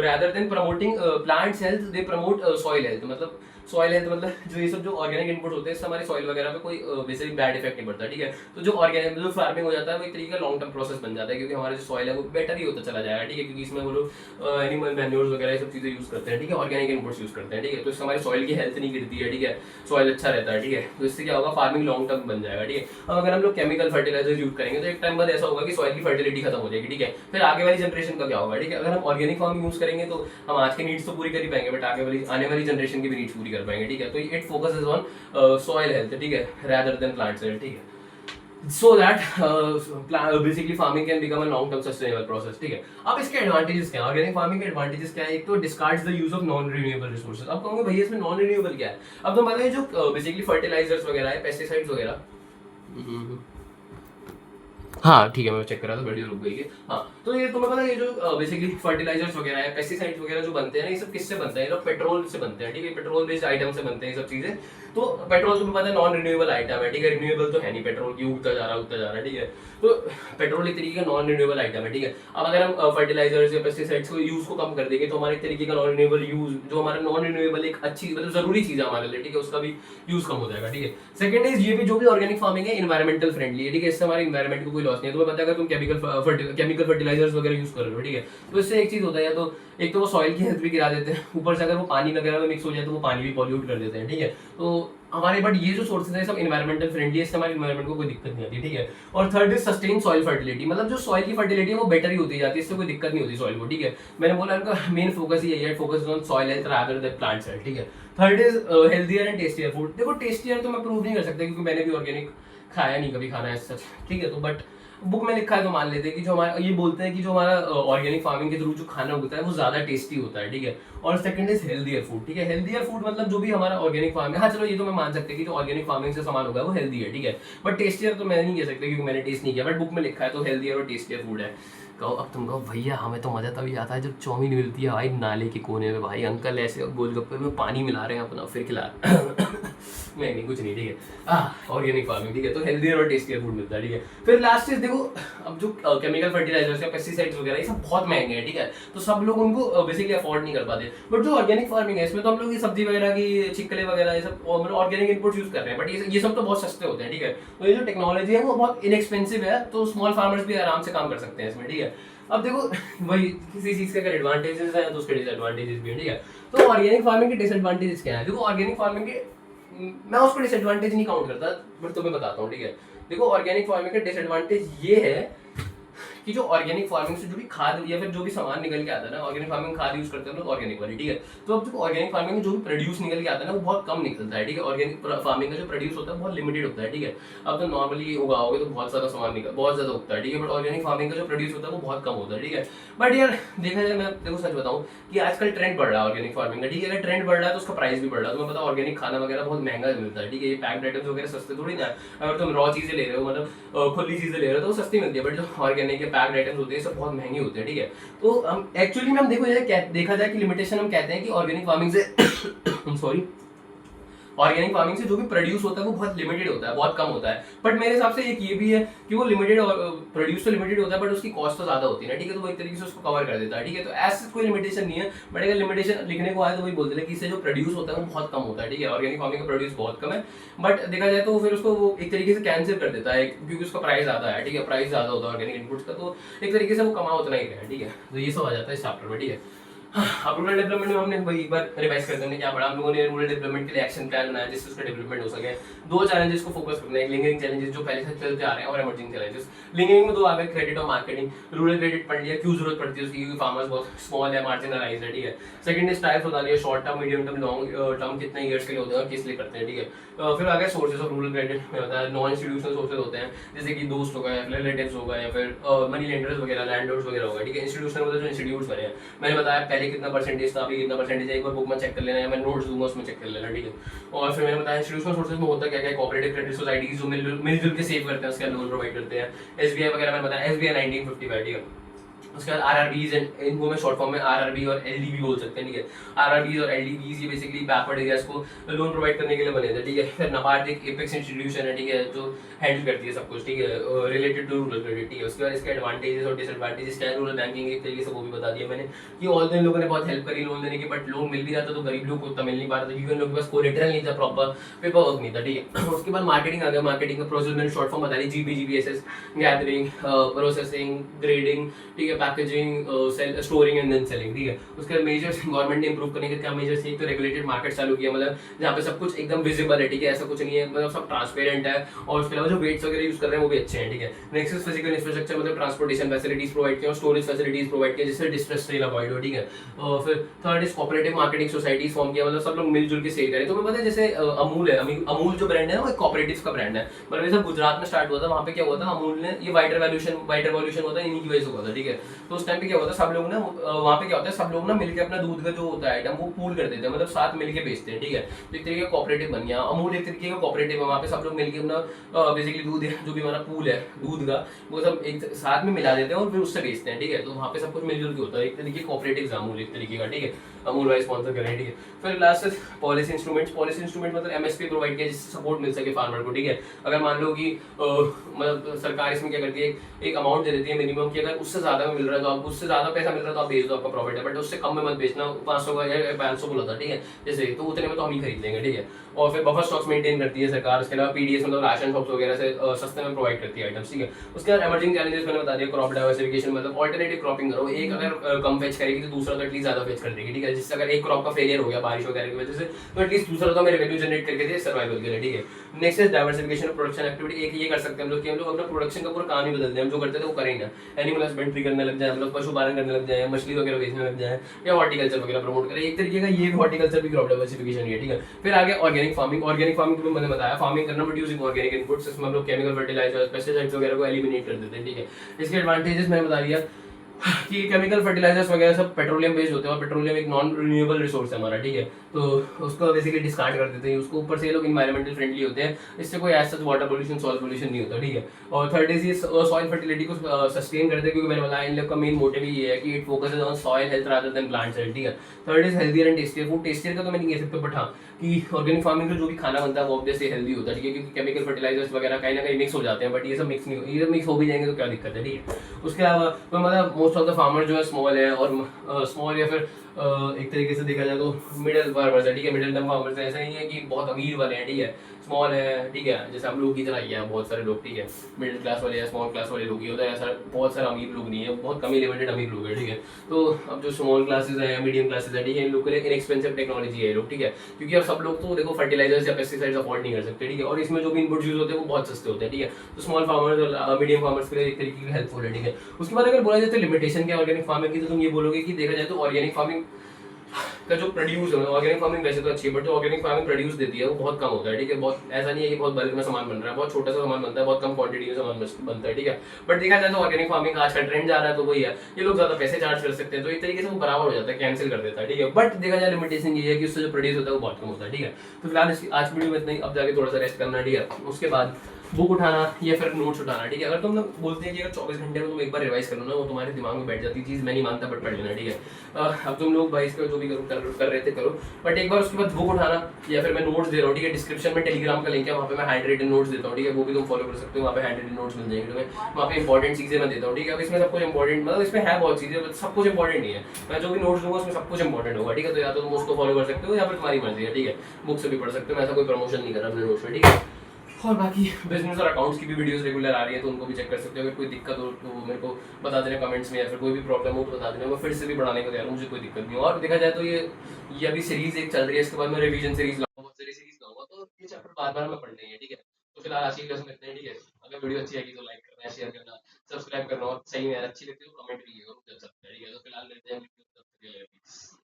rather than promoting plants health they promote soil health। मतलब सॉइल हेल्थ मतलब जो ये सब जो ऑर्गेनिक इनपुट होते हैं इससे हमारी सॉइल वगैरह पे कोई बेसिकली बैड इफेक्ट नहीं पड़ता, ठीक है। तो जो ऑर्गेनिक जो फार्मिंग हो जाता है वो एक तरीके का लॉन्ग टर्म प्रोसेस बन जाता है, क्योंकि हमारा जो सॉइल है वो बेटर ही होता चला जाएगा, ठीक है, क्योंकि इसमें वो लोग एनिमल मैन्योर्स वगैरह ये सब चीजें यूज करते हैं, ठीक है, ऑर्गेनिक इनपुट्स यूज करते हैं, ठीक है। तो इससे हमारी सॉइल की हेल्थ नहीं गिरती है, ठीक है, सॉइल अच्छा रहता है, ठीक है। तो इससे क्या होगा, फार्मिंग लॉन्ग टर्म बन जाएगा, ठीक है। अब अगर हम लोग केमिकल फर्टिलाइजर यूज करेंगे तो एक टाइम बाद ऐसा होगा कि सॉइल की फर्टिलिटी खत्म हो जाएगी, ठीक है। फिर आगे वाली जनरेशन का क्या होगा, ठीक है। अगर हम ऑर्गेनिक फार्मिंग यूज करेंगे तो हम आज की नीड्स तो पूरी कर ही पाएंगे, बट आने वाली जनरेशन की भी नीड्स पूरी कर पाएंगे, ठीक है। तो it focuses on soil health, ठीक है, rather than plant health, ठीक है। So that basically farming can become a long term sustainable process, ठीक है। अब इसके एडवांटेजेस क्या है, ऑर्गेनिक फार्मिंग के एडवांटेजेस क्या है? एक तो discards the use of non renewable resources. अब कहूंगे भैया इसमें नॉन रिन्यूएबल क्या है? अब तो बताइए जो बेसिकली फर्टिलाइजर्स वगैरह है, पेस्टिसाइड्स वगैरह, हाँ ठीक है, मैं चेक कर रहा था, वीडियो रुक गई है। हाँ तो ये तुम्हें पता है, ये जो बेसिकली फर्टिलाइजर्स वगैरह है, पेस्टिसाइड्स वगैरह जो बनते हैं ना, ये सब किससे बनते हैं? ये लोग पेट्रोल से बनते हैं, ठीक है, पेट्रोल बेस्ड आइटम से बनते हैं ये सब चीजें। तो पेट्रोल तुम्हें पता है नॉन रिन्यूएबल आइटम है, ठीक है, रिन्यूएबल तो है नहीं, पेट्रोल की उगता जा रहा है, ठीक है। तो पेट्रोल एक तरीके का नॉन रिन्यूएबल आइटम है, ठीक है। अब अगर हम फर्टिलाइजर्स या पेस्टिसाइड्स को यूज को कम कर देंगे तो हमारे तरीके का नॉन रिन्यूएबल यूज, जो हमारा नॉन रिन्यूएबल एक अच्छी मतलब जरूरी चीज है हमारे लिए, ठीक है, उसका भी यूज कम हो जाएगा, ठीक है। सेकंड इज ये भी जो भी ऑर्गेनिक फार्मिंग है इन्वायरमेंटल फ्रेंडली है, ठीक है, इससे हमारे इन्वायरमेंट को कोई लॉस नहीं है। तुम्हें पता है अगर तुम केमिकल फर्टिलाइजर्स वगैरह यूज कर रहे हो, ठीक है, तो इससे एक चीज होता है, या तो एक तो वो सॉइल की हेल्थ भी गिरा देते हैं, ऊपर से अगर वो पानी वगैरह में मिक्स हो जाए तो वो पानी भी पॉल्यूट कर देते हैं, ठीक है। तो हमारे बट ये जो सोर्सेज है सब इन्वायरमेंटल फ्रेंडली है, इससे हमारे इन्वायरमेंट को कोई दिक्कत नहीं आती, ठीक है। और third is sustain soil fertility, मतलब जो सॉइल की फर्टिलिटी है वो बेटर ही होती जाती है, इससे कोई दिक्कत नहीं होती सॉइल को, ठीक है। मैंने बोला इनका मेन फोकस ही है, focus on soil health rather than plant health, ठीक है। Third is healthier and tastier food. देखो टेस्टियर तो मैं प्रूव नहीं कर सकता क्योंकि मैंने भी ऑर्गेनिक खाया नहीं कभी, खाना है सच, ठीक है। तो बट बुक में लिखा है तो मान लेते हैं कि जो हमारा ये बोलते हैं कि जो हमारा ऑर्गेनिक फार्मिंग के थ्रू जो खाना होता है वो ज्यादा टेस्टी होता है, ठीक है। और सेकंड इज हेल्दियर फूड, ठीक है। हेल्दियर फूड मतलब जो भी हमारा ऑर्गेनिक फार्मिंग, हाँ चलो ये तो मैं मान सकते हैं कि जो ऑर्गेनिक फार्मिंग से सामान होगा वो हेल्दी है, ठीक है, बट टेस्टियर तो मैं नहीं कह सकता क्योंकि मैंने टेस्ट नहीं किया, बट बुक में लिखा है तो हेल्दियर और टेस्टियर फूड है। कहो अब तुम कहो भैया हमें तो मजा तभी आता है जब चाउमीन मिलती है भाई नाले के कोने में, भाई अंकल ऐसे गोलगप्पे में पानी मिला रहे हैं अपना फिर खिला नहीं कुछ नहीं, ठीक है। ऑर्गेनिक फार्मिंग, ठीक है, तो हेल्दियर और टेस्टियर फूड मिलता है, ठीक है। फिर लास्ट चीज देखो, अब जो केमिकल फर्टिलाइजर्स या पेस्टिसाइड्स वगैरह ये सब बहुत महंगे हैं, ठीक है, तो सब लोग उनको बेसिकली अफोर्ड नहीं कर पाते। बट जो ऑर्गेनिक फार्मिंग है इसमें तो हम लोग ये सब्जी वगैरह की चिकले वगैरह ये सब ऑर्गेनिक इनपुट्स यूज कर रहे हैं, बट ये सब तो बहुत सस्ते होते हैं, ठीक है। तो ये जो टेक्नोलॉजी है वो बहुत इनएक्सपेंसिव है, तो स्मॉल फार्मर्स भी आराम से काम कर सकते हैं इसमें, ठीक है। अब देखो वही किसी चीज के अगर एडवांटेजेस हैं तो उसके डिसएडवांटेजेस भी हैं, ठीक है। तो ऑर्गेनिक फार्मिंग के डिसएडवांटेजेस क्या है? देखो ऑर्गेनिक फार्मिंग के मैं उसको डिसएडवांटेज नहीं काउंट करता, बट तुम्हें बताता हूँ, ठीक है। देखो ऑर्गेनिक फार्मिंग का डिसएडवांटेज ये है कि जो ऑर्गेनिक फार्मिंग से जो भी खाद या फिर जो भी सामान निकल के आता है ना, ऑर्गेनिक फार्मिंग खाद यूज करते हैं लोग ऑर्गेनिक वाली, ठीक है। तो अब जो ऑर्गेनिक फार्मिंग में जो भी प्रोड्यूस निकल के आता है ना वो बहुत कम निकलता है, ठीक है। ऑर्गेनिक फार्मिंग का जो प्रोड्यूस होता है बहुत लिमिटेड होता है, ठीक है। अब तो नॉर्मली उगाओगे तो बहुत सारा सामान निकल बहुत ज्यादा उगता है, ठीक है, बट ऑर्गेनिक फार्मिंग का जो प्रोड्यूस होता है वो बहुत कम होता है, ठीक है। बट यार देखा जाए, मैं देखो सच बताऊं कि आजकल ट्रेंड बढ़ रहा है ऑर्गेनिक फार्मिंग का, ठीक है। अगर ट्रेंड बढ़ रहा है तो उसका प्राइस भी बढ़ रहा है। तुम्हें पता ऑर्गेनिक खाना वगैरह बहुत महंगा मिलता है, ठीक है, ये पैक्ड आइटम्स वगैरह सस्ते थोड़ी ना है। अगर तुम रॉ चीजें ले रहे हो मतलब खुली चीजें ले रहे हो तो वो सस्ती मिलती है, बट जो ऑर्गेनिक के पैक्ड आइटम्स होते हैं सब बहुत महंगे होते हैं, ठीक है। तो हम एक्चुअली में हम देखा जाए कि लिमिटेशन हम कहते हैं कि ऑर्गेनिक फार्मिंग से सॉरी ऑर्गेनिक फार्मिंग से जो भी प्रोड्यूस होता है वो बहुत लिमिटेड होता है, बहुत कम होता है। बट मेरे हिसाब से एक ये भी है कि वो लिमिटेड प्रोड्यूस तो लिमिटेड होता है, बट उसकी कॉस्ट तो ज्यादा होती है ना, ठीक है, तो वो एक तरीके से उसको कवर कर देता है, ठीक है। तो ऐसा कोई लिमिटेशन नहीं है, बट अगर लिमिटेशन लिखने को आए तो वही बोलते हैं कि इससे जो प्रोड्यूस होता है वो बहुत कम होता है, ठीक है। ऑर्गेनिक फार्मिंग का प्रोड्यूस बहुत कम है, बट देखा जाए तो फिर उसको वो एक तरीके से कैंसिल कर देता है क्योंकि उसका प्राइस ज्यादा है, ठीक है, प्राइस ज्यादा होता है ऑर्गेनिक इनपुट्स का, तो एक तरीके से वो कमा उतना ही है, ठीक है। तो ये सब आ जाता है इस चैप्टर में, ठीक है। अब रूरल डेवलपमेंट में हमने वही एक बार रिवाइज करते हैं क्या पढ़ा हम लोगों ने। रूरल डेवलपमेंट के लिए एक्शन प्लान बनाया जिससे उसका डेवलपमेंट हो सके। दो चैलेंजेस को फोकस करते हैं, लिंकिंग चैलेंजेस जो पहले से चलते आ रहे हैं और इमर्जिंग चैलेंजेस। लिंकिंग में दो आ गए, क्रेडिट और मार्केटिंग। रूरल क्रेडिट पढ़ लिया, क्यों जरूरत पड़ती है उसकी, क्योंकि फार्मर्स बहुत स्मॉल है, मार्जिनलाइज्ड है, ठीक है। सेकंड इज टाइप्स बता दिया, short term, medium term, long term कितने ईयर्स के लिए होते हैं और किस लिए करते हैं, ठीक है। फिर आ गया सोर्सेज ऑफ रूरल क्रेडिट में होता है, नॉन इंस्टीट्यूशनल सोर्सेज होते हैं जैसे कि दोस्त होगा या रिलेटिव्स होगा या फिर मनी लेंडर्स वगैरह, लैंडलॉर्ड्स वगैरह होगा, ठीक है। इंस्टीट्यूशनल मतलब जो इंस्टीट्यूट्स बने हैं, मैंने बताया पहले कितना परसेंटेज था, अभी कितना परसेंटेज है, एक बार बुक में चेक कर लेना या मैं नोट्स दूंगा उसमें चेक कर लेना, ठीक है। और फिर मैंने बताया इंस्टीट्यूशनल सोर्सेज में होता क्या क्या, कोऑपरेटिव क्रेडिट सोसाइटीज जो मिलजुल के सेव करते हैं, उसका लोन प्रोवाइड करते हैं। एसबीआई वगैरह मैंने बताया, एसबीआई 1955, ठीक है। उसके बाद आरआरबीज एंड इनको मैं शॉर्ट फॉर्म में आरआरबी और एलडीबी बोल सकते हैं, ठीक है। आरआरबीज और एलडीबीज ये बेसिकली बैकवर्ड एरियाज को लोन प्रोवाइड करने के लिए बने थे, ठीक है। फिर नाबार्ड एक एपेक्स इंस्टीट्यूशन है, ठीक है, जो हैंडल करती है सब कुछ, ठीक है, रिलेटेड टू रूरल क्रेडिट, ठीक है। उसके बाद इसके एडवांटेजेस और डिसएडवांटेजेस क्या है, रूरल बैंकिंग एक तरीके से वो भी बता दिया मैंने कि ऑल इन लोगों ने बहुत हेल्प करी लोन देने की, बट लोन मिल भी जाता तो गरीब लोग को उतना मिल नहीं पा रहा था क्योंकि उन लोगों के पास कोलेटरल नहीं था, प्रॉपर पेपर वर्क नहीं था, ठीक है। उसके बाद मार्केटिंग आ गया, मार्केटिंग का प्रोसेस मैंने शॉर्ट फॉर्म बता दी, जीबीजीबीएसएस, गैदरिंग, प्रोसेसिंग, ग्रेडिंग, ठीक है, packaging, storing and then selling, ठीक है। उसके बाद मेजर्स गवर्नमेंट ने इंप्रूव करने के क्या मेजर्स थे, तो रेगुलेटेड मार्केट चालू किया, मतलब जहाँ पे सब कुछ एकदम विजिबल है, ठीक है, ऐसा कुछ नहीं है, मतलब सब ट्रांसपेरेंट है। और उसके अलावा जो वेट्स वगैरह यूज कर रहे हैं वो भी अच्छे हैं, ठीक है। नेक्स्ट इज फिजिकल इंफ्रास्ट्रक्चर, मतलब ट्रांसपोर्टेशन फैसिलिटीज प्रोवाइड किया और स्टोरेज फैसिलिटीज प्रोवाइड किया जिससे डिस्ट्रेस सेल अवॉइड हो, ठीक है। और फिर third is cooperative marketing societies form किया, मतलब सब लोग मिलजुल के सेल करें। तो मैं पता है जैसे अमूल है, अमूल जो ब्रांड है ना वो एक कोऑपरेटिव का ब्रांड है, मतलब जब गुजरात में स्टार्ट हुआ था वहाँ पे क्या हुआ था, अमूल ने ये वाइट रेवोल्यूशन होता है इन्हीं की वजह से हुआ था, ठीक है। तो उस टाइम पे क्या होता है, सब लोग ना वहाँ पे क्या होता है, सब लोग ना मिलकर अपना दूध का जो होता है आइटम वो पूल कर देते हैं, मतलब साथ मिलके बेचते हैं, ठीक है। तो एक तरीके का कोऑपरेटिव बन गया अमूल, एक तरीके का कोऑपरेटिव है, वहाँ पे सब लोग मिलकर अपना बेसिकली दूध जो भी हमारा पूल है दूध का वो सब एक साथ में मिला देते हैं और फिर उससे बेचते हैं, ठीक है। तो वहाँ पे सब कुछ मिलजुल के होता है, एक तरीके कोऑपरेटिव अमूल एक तरीके का, ठीक है, अमूल वाइज स्पॉन्सर करें, ठीक है। फिर last policy instruments, policy instrument मतलब एमएसपी प्रोवाइड किया जिससे सपोर्ट मिल सके फार्मर को, ठीक है। अगर मान लो कि मतलब सरकार इसमें क्या करती है, एक अमाउंट दे देती है मिनिमम कि अगर उससे ज्यादा में मिल रहा है तो आप उससे ज्यादा पैसा मिल रहा है तो आप बेच दो, आपका प्रॉफिट है, बट उससे कम में मत बेचना, 500 का या 500 बोला था, ठीक है, जैसे तो उतने में तो हम ही खरीद लेंगे, ठीक है। और फिर बफर स्टॉक्स मेंटेन करती है सरकार, उसके अलावा पीडीएस मतलब राशन शॉप्स वगैरह से सस्ते में प्रोवाइड करती है आइटम्स, ठीक है। उसके बाद इमर्जिंग चैलेंजेस मैंने बता दिया, क्रॉप डाइवर्सिफिकेशन मतलब ऑल्टरनेटिव क्रॉपिंग करो, एक अगर कम फेच करेगी तो दूसरा तो एटलीस्ट ज्यादा फेच कर देगी, ठीक है। जिससे अगर एक क्रॉप का फेलियर हो गया बारिश वगैरह की वजह से तो एटलीस्ट दूसरा तो मेरे रेवेन्यू जनरेट करके दे सर्वाइवल के लिए, ठीक है। Next is diversification of production activity, एक ये कर सकते हैं हम लोग कि हम लोग अपना प्रोडक्शन का पूरा काम ही बदल दें, हम जो करते थे वो करें ना, एनिमल हस्बेंड्री करने लग जाए, मतलब पशुपालन करने लग जाए, मछली वगैरह बेचने लग जाए या हॉर्टिकल्चर वगैरह प्रमोट करें, एक तरीके का ये हॉर्टिकल्चर भी क्रॉप डाइवर्सिफिकेशन है, ठीक है। फिर आगे ऑर्गेनिक फार्मिंग, ऑर्गेनिक फार्मिंग तो मैंने बताया, फार्मिंग करना बट यूजिंग ऑर्गेनिक इनपुट्स, इसमें हम लोग केमिकल फर्टिलाइजर्स पेस्टिसाइड्स वगैरह को एलिमिनेट कर देते हैं, ठीक है। इसके एडवांटेजेस मैंने बता दिया कि केमिकल फर्टिलाइजर्स वगैरह सब पेट्रोलियम बेस्ड होते हैं और पेट्रोलियम एक नॉन रिन्यूएबल रिसोर्स है हमारा, ठीक है। तो उसको बेसिकली डिस्कार्ड कर देते हैं, उसको ऊपर से ये लोग इन्वायरमेंटल फ्रेंडली होते हैं, इससे कोई ऐसा वाटर पोल्यूशन सॉइल पोल्यूशन नहीं होता, ठीक है। और थर्ड इज ये सॉइल फर्टिलिटी को सस्टेन करते हैं, क्योंकि मैंने बताया इन लोग का मेन मोटिव ये है कि it focuses on soil health rather than plant health, ठीक है। Third is healthier and tastier food, tastier का तो मैं नहीं कह सकता, बट हाँ कि ऑर्गेनिक फार्मिंग का जो भी खाना बनता है वो ऑब्वियसली हेल्दी होता है, ठीक है, क्योंकि केमिकल फर्टिलाइजर्स वगैरह कहीं ना कहीं मिक्स हो जाते हैं, बट ये सब मिक्स नहीं, ये मिक्स हो भी जाएंगे तो क्या दिक्कत है, ठीक है। उसके अलावा तो मतलब मोस्ट ऑफ द फार्मर जो है स्मॉल है और स्मॉल या फिर एक तरीके से देखा जाए तो मिडिल फार्मर्स है, ठीक है, मिडिल टर्म फार्मर्स है, ऐसा नहीं है कि बहुत अमीर वाले हैं, ठीक है, स्मॉल है, ठीक है, जैसे हम लोग की तरह ही है बहुत सारे लोग, ठीक है, मिडिल क्लास वाले या स्मॉल क्लास वाले लोग ही होता है, ऐसा बहुत सारे अमीर लोग नहीं है, बहुत कम ही लिमिटेड अमीर लोग हैं, ठीक है। तो अब जो स्मॉल क्लासेज है मीडियम क्लासेज है, ठीक है, इन लोग के लिए इनएक्सपेंसिव टेक्नोलॉजी है लोग, ठीक है, क्योंकि अब सब लोग तो देखो फर्टिलाइजर्स या पेस्टिसाइड्स अफोर्ड नहीं कर सकते, ठीक है, और इसमें जो भी इनपुट यूज होते हैं वो बहुत सस्ते होते हैं, ठीक है। तो स्मॉल फार्मर्स और मीडियम फार्मर्स के लिए एक तरीके की हेल्पफुल है, ठीक है। उसके बाद अगर बोला जाए तो लिमिटेशन क्या ऑर्गेनिक फार्मिंग की, तो तुम ये बोलोगे कि देखा जाए तो ऑर्गेनिक फार्मिंग का जो प्रोड्यूस है, ऑर्गेनिक फार्मिंग वैसे तो अच्छी है, बट जो ऑर्गेनिक फार्मिंग प्रोड्यूस देती है वो बहुत कम होता है, ठीक है। बहुत ऐसा नहीं है कि बहुत बल्क में सामान बन रहा है, बहुत छोटा सा सामान बनता है, बहुत कम क्वांटिटी में सामान बनता है, ठीक है। बट देखा जाए तो ऑर्गेनिक फार्मिंग आज का ट्रेंड जा रहा है तो वही है, ये लोग ज्यादा पैसे चार्ज कर सकते हैं, तो एक तरीके से वो बराबर हो जाता है, कैंसिल कर देता है, ठीक है। बट देखा जाए लिमिटेशन ये है कि उससे जो प्रोड्यूस होता है वो बहुत कम होता है, ठीक है। तो फिलहाल आज वीडियो में इतना ही, अब जाके थोड़ा सा रेस्ट करना, ठीक है। उसके बाद बुक उठाना या फिर नोट्स उठाना, ठीक है। अगर तुम लोग बोलते हैं कि अगर 24 घंटे में तुम एक बार रिवाइज कर लो ना, वो तुम्हारे दिमाग में बैठ जाती है चीज़, मैं नहीं मानता, बट पढ़ लेना, ठीक है। अब तुम लोग भाई इसका जो भी करो कर रहे थे करो, बट एक बार उसके बाद बुक उठाना, या फिर मैं नोट्स दे रहा हूँ, ठीक है। डिस्क्रिप्शन में टेलीग्राम का लिंक है, वहाँ पे मैं हैंड रिटन नोट्स देता हूँ, ठीक है। वो भी तुम फॉलो कर सकते हो, वहाँ पे हैंड रिटन नोट्स मिल जाएंगे तुम्हें। वहाँ पे इंपॉर्टेंट चीज़ें मैं देता हूँ, ठीक है। अब इसमें सब कुछ इंपॉर्टेंट, मतलब इसमें है बहुत चीज़ें, बट सब कुछ इंपॉर्टेंट नहीं है। मैं जो भी नोट्स दूंगा उसमें सब कुछ इंपॉर्टेंट होगा, ठीक है। तो या तो तुम उसको फॉलो कर सकते हो या फिर तुम्हारी मर्जी है, ठीक है। बुक से भी पढ़ सकते हो, मैं ऐसा कोई प्रमोशन नहीं कर रहा अपने नोट्स में, ठीक है। और बाकी बिजनेस और अकाउंट्स की भी वीडियोस रेगुलर आ रही है, तो उनको भी चेक कर सकते हो। अगर कोई दिक्कत हो तो मेरे को बता देना कमेंट्स में, या फिर कोई भी प्रॉब्लम हो तो बता देना, मैं फिर से भी बढ़ाने को तैयार हूँ, मुझे कोई दिक्कत नहीं हो। और देखा जाए तो ये अभी सीरीज एक चल रही है, इसके बाद मैं रिवीजन सीरीज लाऊंगा, बहुत सारी सीरीज लाऊंगा, तो ये चैप्टर बार बार में पढ़ने हैं, ठीक है। तो फिलहाल आज की वीडियो करते हैं, ठीक है। अगर वीडियो अच्छी लगी तो लाइक करना, शेयर करना, सब्सक्राइब करना, और सही में यार अच्छी लगती है तो कमेंट भी करो जब सकते हैं, ठीक है। तो फिलहाल लेते हैं वीडियो।